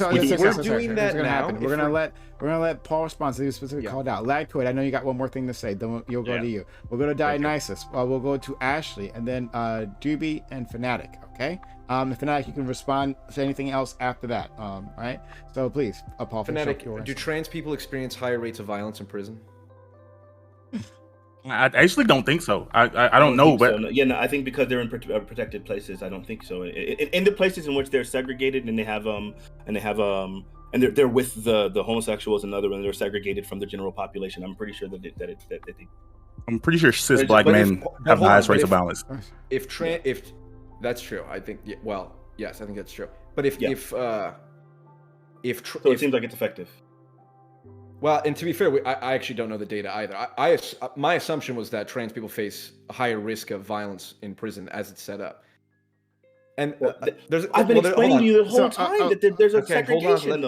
doing that now. We're gonna let Paul respond to the specific called out. Lactoid, I know you got one more thing to say. Then you'll go to you. We'll go to Dionysus. We'll go to Ashley, and then Doobie and Fanatic. Okay. Fanatic, you can respond to anything else after that. Right. So please, Paul. Fanatic, do trans people experience higher rates of violence in prison? I actually don't think so. I don't know, but so. I think because they're in protected places, I don't think so. In the places in which they're segregated and they're with the homosexuals and other, when they're segregated from the general population, I'm pretty sure that they. I'm pretty sure cis black men have the highest rates of violence. If that's true, I think. Well, yes, I think that's true. But if it seems like it's effective. Well, and to be fair, I actually don't know the data either. My assumption was that trans people face a higher risk of violence in prison as it's set up. And I've been explaining to you the whole time that there's a segregation.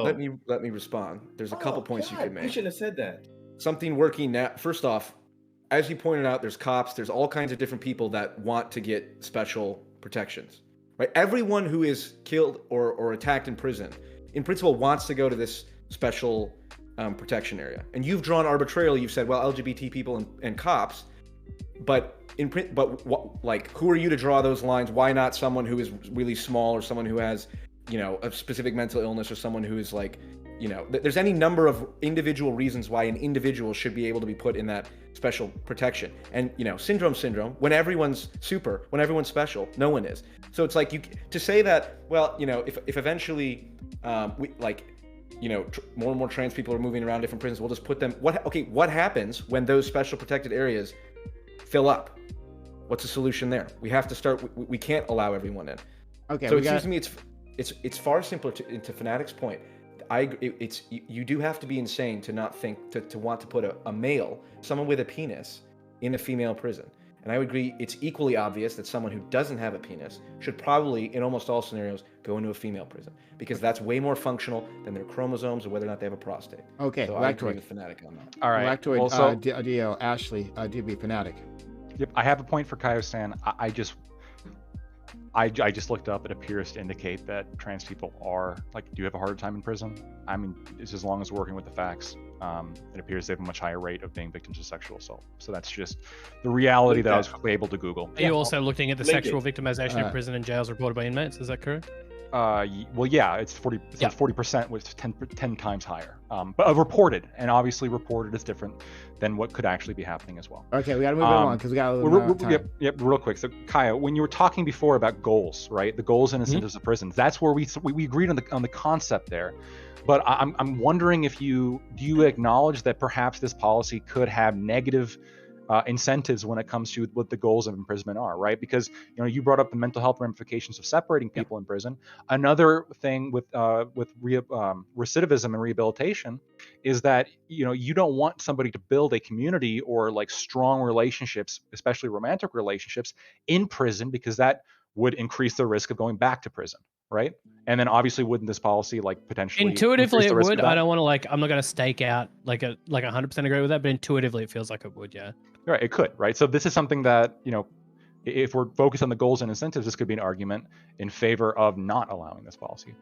Let me respond. There's a couple points you could make. You shouldn't have said that. Something working now. First off, as you pointed out, there's cops. There's all kinds of different people that want to get special protections. Right? Everyone who is killed or attacked in prison, in principle, wants to go to this special protection area. And you've drawn arbitrarily. You've said, well, LGBT people and cops, but who are you to draw those lines? Why not someone who is really small, or someone who has, a specific mental illness, or someone who is there's any number of individual reasons why an individual should be able to be put in that special protection. And syndrome. When everyone's super, when everyone's special, no one is. So it's like to say that. Well, if eventually more and more trans people are moving around different prisons, we'll just put them. What happens when those special protected areas fill up? What's the solution there? We have to start. We can't allow everyone in. Okay. So it seems to me it's far simpler. To Fanatic's point, you do have to be insane to not think to want to put a male, someone with a penis, in a female prison. And I would agree, it's equally obvious that someone who doesn't have a penis should probably, in almost all scenarios, go into a female prison, because that's way more functional than their chromosomes or whether or not they have a prostate. Okay, so I agree with Fanatic on that. All right, Lactoid, Dio, Ashley, DB, Fanatic. Yep, I have a point for Kaio-san. I just looked up. It appears to indicate that trans people do have a harder time in prison. I mean, it's as long as we're working with the facts. It appears they have a much higher rate of being victims of sexual assault. So that's just the reality that I was able to Google. Are you also looking at the sexual victimization in prison and jails reported by inmates? Is that correct? Well, yeah, it's 40%, which is 10 times higher. But reported, and obviously reported is different than what could actually be happening as well. Okay, we got to move it along because we got a little time. Yep, real quick. So, Kaio, when you were talking before about goals, right? The goals and incentives of prisons. That's where we agreed on the concept there. But I'm wondering if do you acknowledge that perhaps this policy could have negative incentives when it comes to what the goals of imprisonment are, right? Because you brought up the mental health ramifications of separating people in prison. Another thing with recidivism and rehabilitation is that you don't want somebody to build a community or strong relationships, especially romantic relationships, in prison, because that would increase the risk of going back to prison, right? And then obviously, wouldn't this policy potentially intuitively it would? I don't want to I'm not going to stake out 100% agree with that, but intuitively it feels like it would, yeah. Right, it could, right? So this is something that if we're focused on the goals and incentives, this could be an argument in favor of not allowing this policy.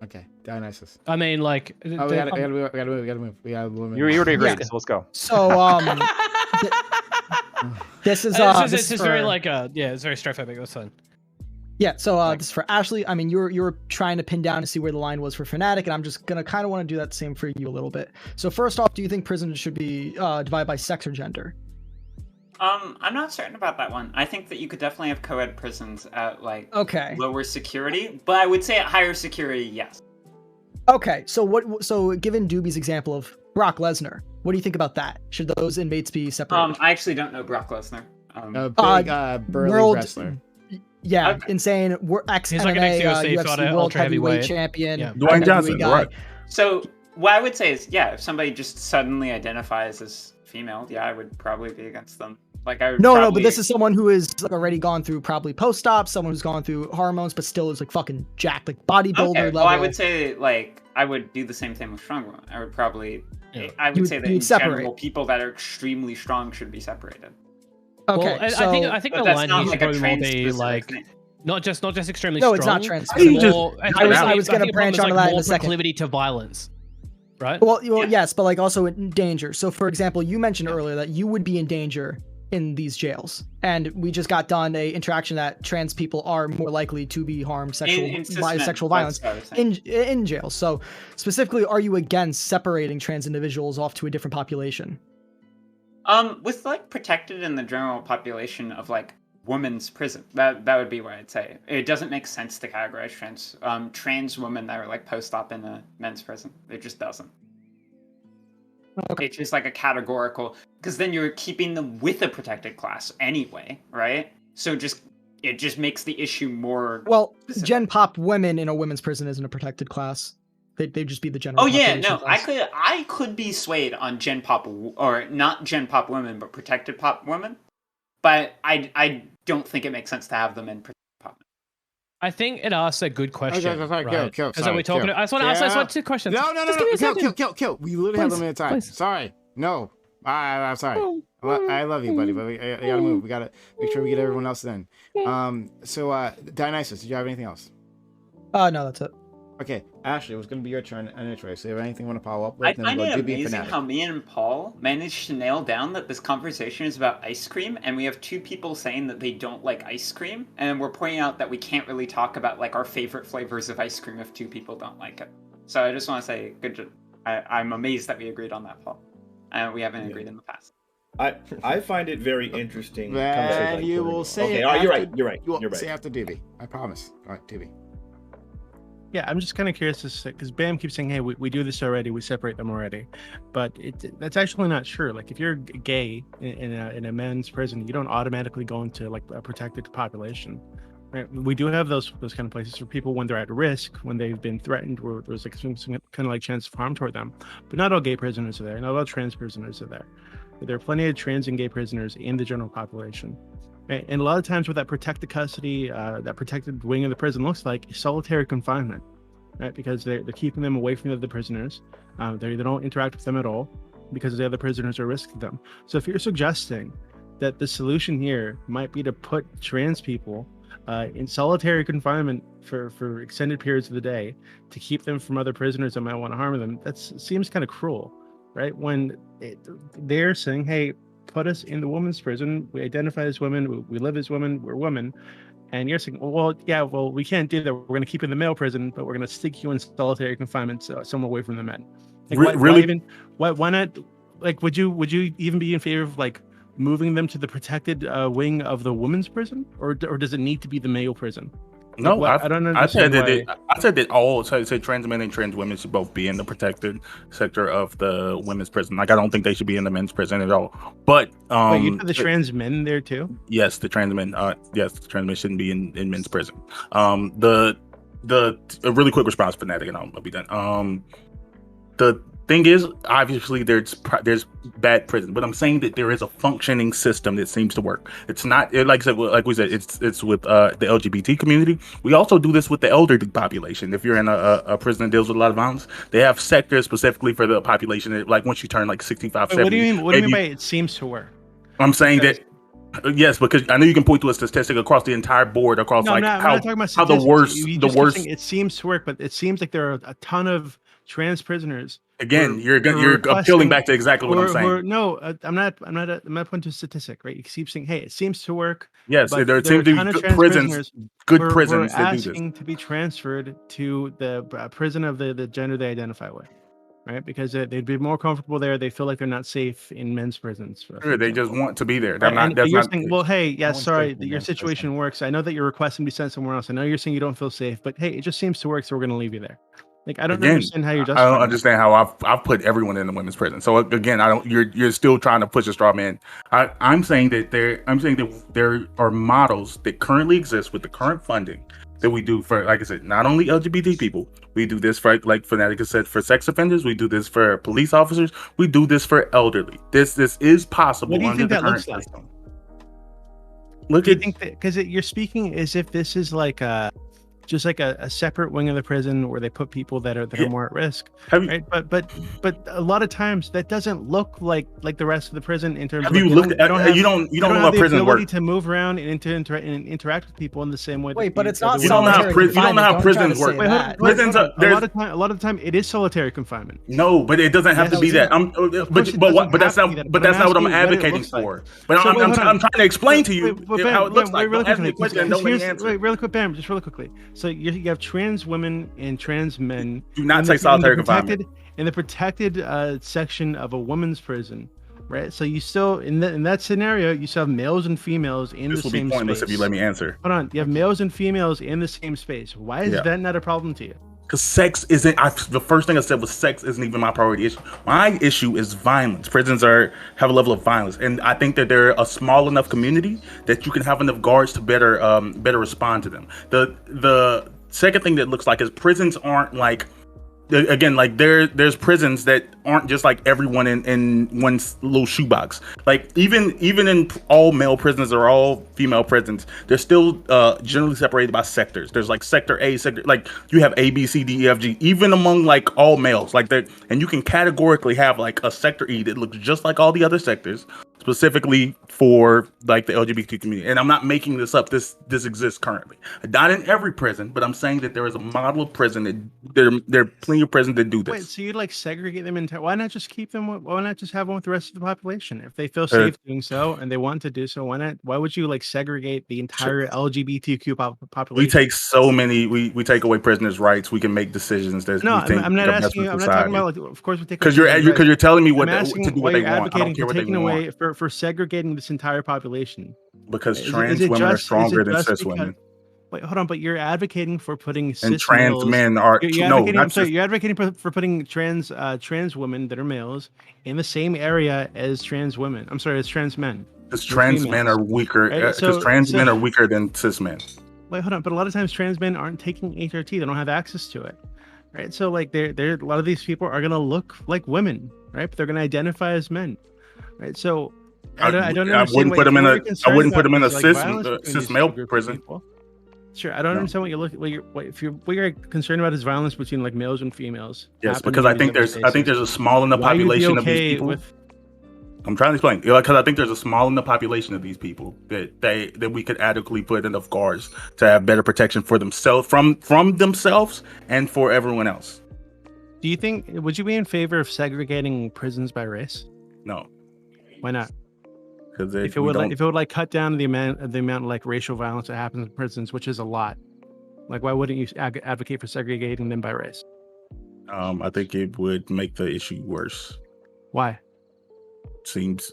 Okay, Dionysus. I mean, we gotta move. You already agreed, so let's go. So this is it's very it's very straightforward. That's fine. Yeah, so this is for Ashley. I mean, you were trying to pin down to see where the line was for Fanatic, and I'm just gonna kind of want to do that same for you a little bit. So first off, do you think prisons should be divided by sex or gender? I'm not certain about that one. I think that you could definitely have co-ed prisons at lower security, but I would say at higher security, yes. Okay, so given Doobie's example of Brock Lesnar, what do you think about that? Should those inmates be separated? I actually don't know Brock Lesnar. Big burly wrestler. Yeah, okay. insane. Ex-MMA, UFC World Heavyweight Champion. Yeah. Dwayne Johnson, right? So what I would say is, if somebody just suddenly identifies as female, I would probably be against them Like I would No, but this is someone who is like already gone through probably post-op, someone who's gone through hormones, but still is like fucking jacked, like bodybuilder okay, level. well, I would say like I would do the same thing with strong women. I would probably, I would say that in general, people that are extremely strong should be separated. Okay, well, so, I think the line not needs like to a probably more be trans-specific like thing. not just extremely No, strong. it's not trans. I was gonna branch onto that in more a second. proclivity to violence, right? Well, yes, but like also in danger. So, for example, you mentioned earlier that you would be in danger in these jails, and we just got done a interaction that trans people are more likely to be harmed by sexual violence in jail. So, specifically, are you against separating trans individuals off to a different population? With like protected in the general population of like women's prison, that would be what I'd say. It doesn't make sense to categorize trans women that are like post-op in a men's prison. It just doesn't. Okay. It's just like a categorical, because then you're keeping them with a protected class anyway, right? So it just makes the issue more. Well, Gen Pop women in a women's prison isn't a protected class. They'd just be the general. Oh yeah, no, class. I could be swayed on Gen Pop, or not Gen Pop women, but protected Pop women. But I don't think it makes sense to have them in protected Pop. I think it asks a good question. Okay, Because are we talking? I just want to ask two questions. No. Kill. We literally have limited time. Please. Sorry. No. I'm sorry. I love you, buddy, but we gotta move. We gotta make sure we get everyone else in. So Dionysus, did you have anything else? No, that's it. Okay, Ashley, it was going to be your turn anyway, so if you have anything you want to follow up with, I find it amazing how me and Paul managed to nail down that this conversation is about ice cream, and we have two people saying that they don't like ice cream, and we're pointing out that we can't really talk about like our favorite flavors of ice cream if two people don't like it. So I just want to say, good job. I'm amazed that we agreed on that, Paul. We haven't agreed in the past. I find it very interesting. And you will say okay, it. All right, after, you're right. You will You're right. say after Doobie. I promise. All right, Doobie. Yeah, I'm just kind of curious because Bam keeps saying, "Hey, we do this already. We separate them already," but that's actually not true. Like, if you're gay in a men's prison, you don't automatically go into like a protected population. Right? We do have those kind of places for people when they're at risk, when they've been threatened, where there's like some kind of like chance of harm toward them. But not all gay prisoners are there. Not all trans prisoners are there. There are plenty of trans and gay prisoners in the general population. And a lot of times what that protected custody, that protected wing of the prison looks like is solitary confinement, right? Because they're keeping them away from the other prisoners. They don't interact with them at all because the other prisoners are a risk to them. So if you're suggesting that the solution here might be to put trans people in solitary confinement for extended periods of the day to keep them from other prisoners that might want to harm them, that seems kind of cruel, right? When they're saying, hey, put us in the women's prison. We identify as women. We live as women. We're women. And you're saying, well, we can't do that. We're going to keep you in the male prison, but we're going to stick you in solitary confinement, somewhere away from the men. Like, why not? Like, would you even be in favor of like moving them to the protected wing of the women's prison, or does it need to be the male prison? No, I don't understand. I said that all trans men and trans women should both be in the protected sector of the women's prison. Like, I don't think they should be in the men's prison at all. But wait, you put the trans men there too? Yes, the trans men. Yes, the trans men shouldn't be in men's prison. A really quick response, Fanatic, and I'll be done. The thing is, obviously, there's bad prison, but I'm saying that there is a functioning system that seems to work. It's not like we said, it's with the LGBT community. We also do this with the elderly population. If you're in a prison that deals with a lot of violence, they have sectors specifically for the population that, like, once you turn like 65, 70. What do you mean by it seems to work? I'm saying that. Yes, because I know you can point to a statistic across the entire board, across I'm not talking about statistics. the worst. It seems to work, but it seems like there are a ton of trans prisoners. Again, you're appealing back to exactly what I'm saying. No, I'm not pointing to a statistic, right? You keep saying, hey, it seems to work. Yes, there seem to be good prisons that do this. Asking to be transferred to the prison of the gender they identify with. Right, because they'd be more comfortable there. They feel like they're not safe in men's prisons. Sure, they just want to be there. Saying, well, hey, yeah, sorry, your situation works. I know that you're requesting to be sent somewhere else. I know you're saying you don't feel safe, but hey, it just seems to work, so we're going to leave you there. Like, I don't understand how you're justifying. I don't understand how I've put everyone in the women's prison. So again, you're still trying to push a straw man. I'm saying that there are models that currently exist with the current funding that we do for, like I said, not only LGBT people. We do this for, like Fanatic said, for sex offenders. We do this for police officers. We do this for elderly. This is possible. What do you think that looks like? Look Do you at think that because you're speaking as if this is like just like a separate wing of the prison where they put people that are Yeah. more at risk, have you right? But a lot of times that doesn't look like the rest of the prison in terms have of like you looked at you don't they know don't how have the prisons ability work. to move around and interact with people in the same way. Wait, that but the it's not other You don't know how solitary you don't know confinement. how Don't try to prisons say work. Wait, hold on, that. Prisons are a lot of time it is solitary confinement. No, but it doesn't have Yes, to be it that. does. Of course it doesn't That's have to be not. that, But but that's I'm not what I'm asking what it advocating looks like. for. But So wait, hold on. I'm trying to explain to you Wait, how it looks like. really Don't ask me a quickly, question and don't let me answer. wait, really quick, Bam, just really quickly. So you have trans women and trans men. Do not in say the solitary confinement. in the protected section of a woman's prison, right? So you still in that scenario, you still have males and females in This the will be same pointless space. if you let me answer. Hold on, you have males and females in the same space. Why is Yeah. that not a problem to you? Because sex isn't. The first thing I said was sex isn't even my priority issue. My issue is violence. Prisons have a level of violence, and I think that they're a small enough community that you can have enough guards to better respond to them. The second thing that looks like is prisons aren't like. Again, like there's prisons that aren't just like everyone in one little shoebox. Like even in all male prisons or all female prisons, they're still generally separated by sectors. There's like sector A, sector, like you have A, B, C, D, E, F, G. Even among like all males, like that, and you can categorically have like a sector E that looks just like all the other sectors, specifically for like the LGBT community. And I'm not making this up. This exists currently. Not in every prison, but I'm saying that there is a model of prison that there are plenty of prisons that do this. Wait, so you like segregate them into? Why not just keep them? Why not just have one with the rest of the population? If they feel safe doing so and they want to do so, why not? Why would you like segregate the entire LGBTQ population? We take so many. We take away prisoners' rights. We can make decisions that No, we think I'm not are best asking for you. I'm not society. talking about like. Of course, we take Because you're telling me what I'm asking to do why what they you're want. I advocating don't care for what they taking away want. for segregating this entire population. Because Is trans it women are just- is it stronger than just cis because- women, Wait, hold on, but you're advocating for putting cis and trans males. men are You're no. advocating, I'm Not sorry, cis. you're advocating for putting trans women that are males in the same area as trans women. I'm sorry, as trans men. Because trans men are weaker. Right, Because trans men are weaker than cis men. Wait, hold on, but a lot of times trans men aren't taking HRT. They don't have access to it, right? So like, they're a lot of these people are gonna look like women, right? But they're gonna identify as men, right? So I don't understand. I wouldn't put them in a cis male prison. Sure, I don't understand what you're looking. What you're concerned about is violence between like males and females. Yes, because I think there's a small enough Why you'd be population of these okay people. with- I'm trying to explain. Because I think there's a small enough population of these people that we could adequately put enough guards to have better protection for themselves from themselves and for everyone else. Do you think? Would you be in favor of segregating prisons by race? No, Why not? because If it would like cut down the amount of like racial violence that happens in prisons, which is a lot. Like, why wouldn't you advocate for segregating them by race? I think it would make the issue worse. Why? It seems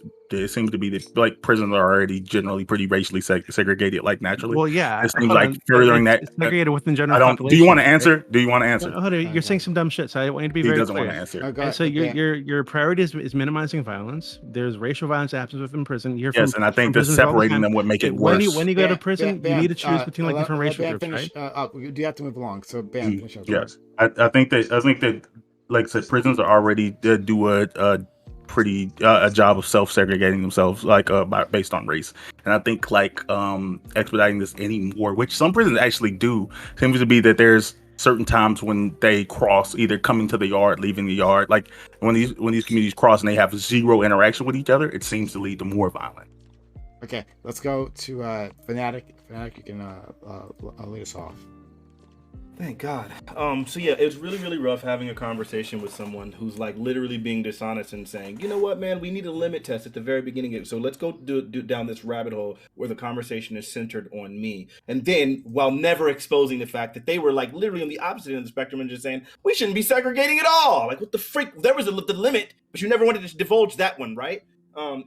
to be that like prisons are already generally pretty racially segregated, like naturally. Well, yeah. It seems like furthering that. It's segregated within general I don't. population. Do you want to right? answer? Do you want to answer? Hold on, you're saying some dumb shit, so I want you to be He very doesn't clear. want to answer. Okay, so your priority is minimizing violence. There's racial violence that happens within prison. You're Yes, and I think that separating them would make it worse. When you go to prison, you need to choose between like different racial groups, finish, right? Do you have to move along? So Bam, finish up. Yes, I think that like I said, prisons are already do a job of self-segregating themselves, like based on race. And I think like expediting this anymore, which some prisons actually do, seems to be that there's certain times when they cross, either coming to the yard, leaving the yard. Like when these communities cross and they have zero interaction with each other, it seems to lead to more violence. Okay, let's go to Fanatic. Fanatic, you can lead us off. Thank God. So yeah, it was really, really rough having a conversation with someone who's like literally being dishonest and saying, you know what, man, we need a limit test at the very beginning. So let's go do down this rabbit hole where the conversation is centered on me. And then while never exposing the fact that they were like literally on the opposite end of the spectrum and just saying, we shouldn't be segregating at all. Like what the freak? There was the limit, but you never wanted to divulge that one, right?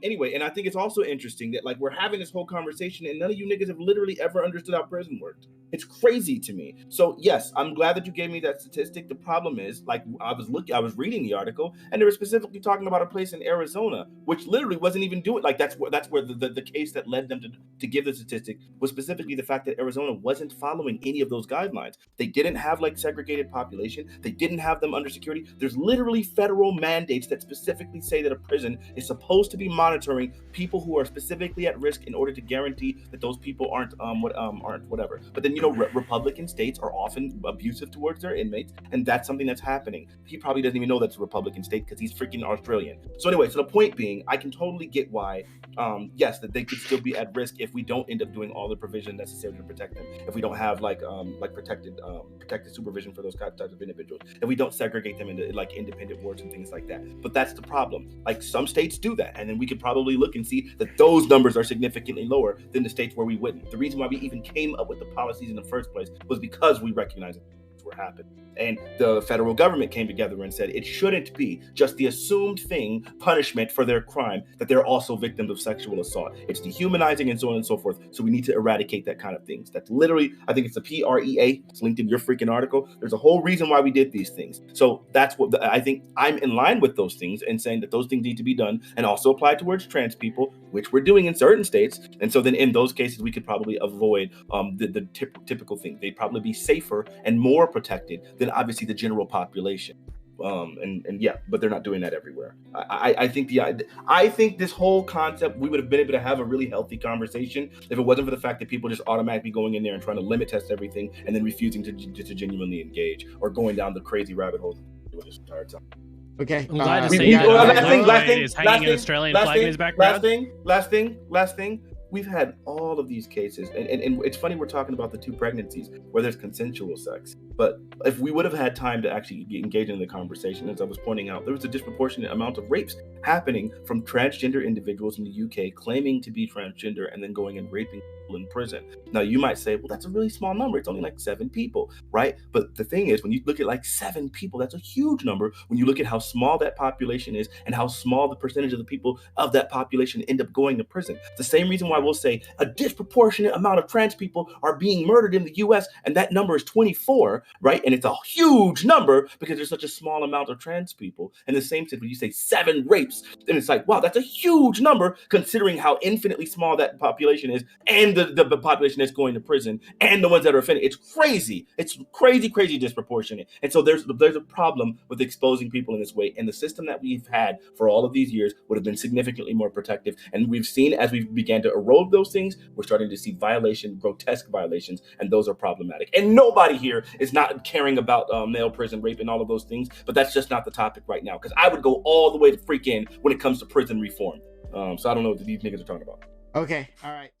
Anyway, and I think it's also interesting that like we're having this whole conversation and none of you niggas have literally ever understood how prison worked. It's crazy to me. So yes, I'm glad that you gave me that statistic. The problem is, like, I was reading the article and they were specifically talking about a place in Arizona, which literally wasn't even doing like that's where the case that led them to give the statistic was specifically the fact that Arizona wasn't following any of those guidelines. They didn't have like segregated population. They didn't have them under security. There's literally federal mandates that specifically say that a prison is supposed to to be monitoring people who are specifically at risk in order to guarantee that those people aren't whatever. But then Republican states are often abusive towards their inmates, and that's something that's happening. He probably doesn't even know that's a Republican state because he's freaking Australian. So anyway, so the point being, I can totally get why, yes, that they could still be at risk if we don't end up doing all the provision necessary to protect them. If we don't have like protected supervision for those types of individuals. If we don't segregate them into like independent wards and things like that. But that's the problem. Like some states do that, and then we could probably look and see that those numbers are significantly lower than the states where we wouldn't. The reason why we even came up with the policies in the first place was because we recognized were happening. And the federal government came together and said it shouldn't be just the assumed thing, punishment for their crime, that they're also victims of sexual assault. It's dehumanizing and so on and so forth. So we need to eradicate that kind of things. That's literally, I think it's the PREA. It's linked in your freaking article. There's a whole reason why we did these things. So that's what I think I'm in line with those things and saying that those things need to be done and also apply towards trans people, which we're doing in certain states. And so then in those cases, we could probably avoid the typical thing. They'd probably be safer and more protected than obviously the general population. And yeah, but they're not doing that everywhere. I think this whole concept, we would have been able to have a really healthy conversation if it wasn't for the fact that people just automatically going in there and trying to limit test everything and then refusing to genuinely engage or going down the crazy rabbit hole this entire time. Okay. I'm glad to see that. Last thing. We've had all of these cases, and it's funny we're talking about the 2 pregnancies where there's consensual sex. But if we would have had time to actually engage in the conversation, as I was pointing out, there was a disproportionate amount of rapes happening from transgender individuals in the UK claiming to be transgender and then going and raping people in prison. Now, you might say, well, that's a really small number. It's only like 7 people, right? But the thing is, when you look at like 7 people, that's a huge number. When you look at how small that population is and how small the percentage of the people of that population end up going to prison. It's the same reason why we'll say a disproportionate amount of trans people are being murdered in the US, and that number is 24, right? And it's a huge number because there's such a small amount of trans people. And the same thing when you say 7 rapes, then it's like, wow, that's a huge number considering how infinitely small that population is and the population that's going to prison and the ones that are offended. It's crazy. It's crazy disproportionate. And so there's a problem with exposing people in this way. And the system that we've had for all of these years would have been significantly more protective. And we've seen as we began to erode those things, we're starting to see grotesque violations, and those are problematic. And nobody here is not caring about male prison rape and all of those things, but that's just not the topic right now, because I would go all the way to freak in when it comes to prison reform. So I don't know what these niggas are talking about. Okay, all right.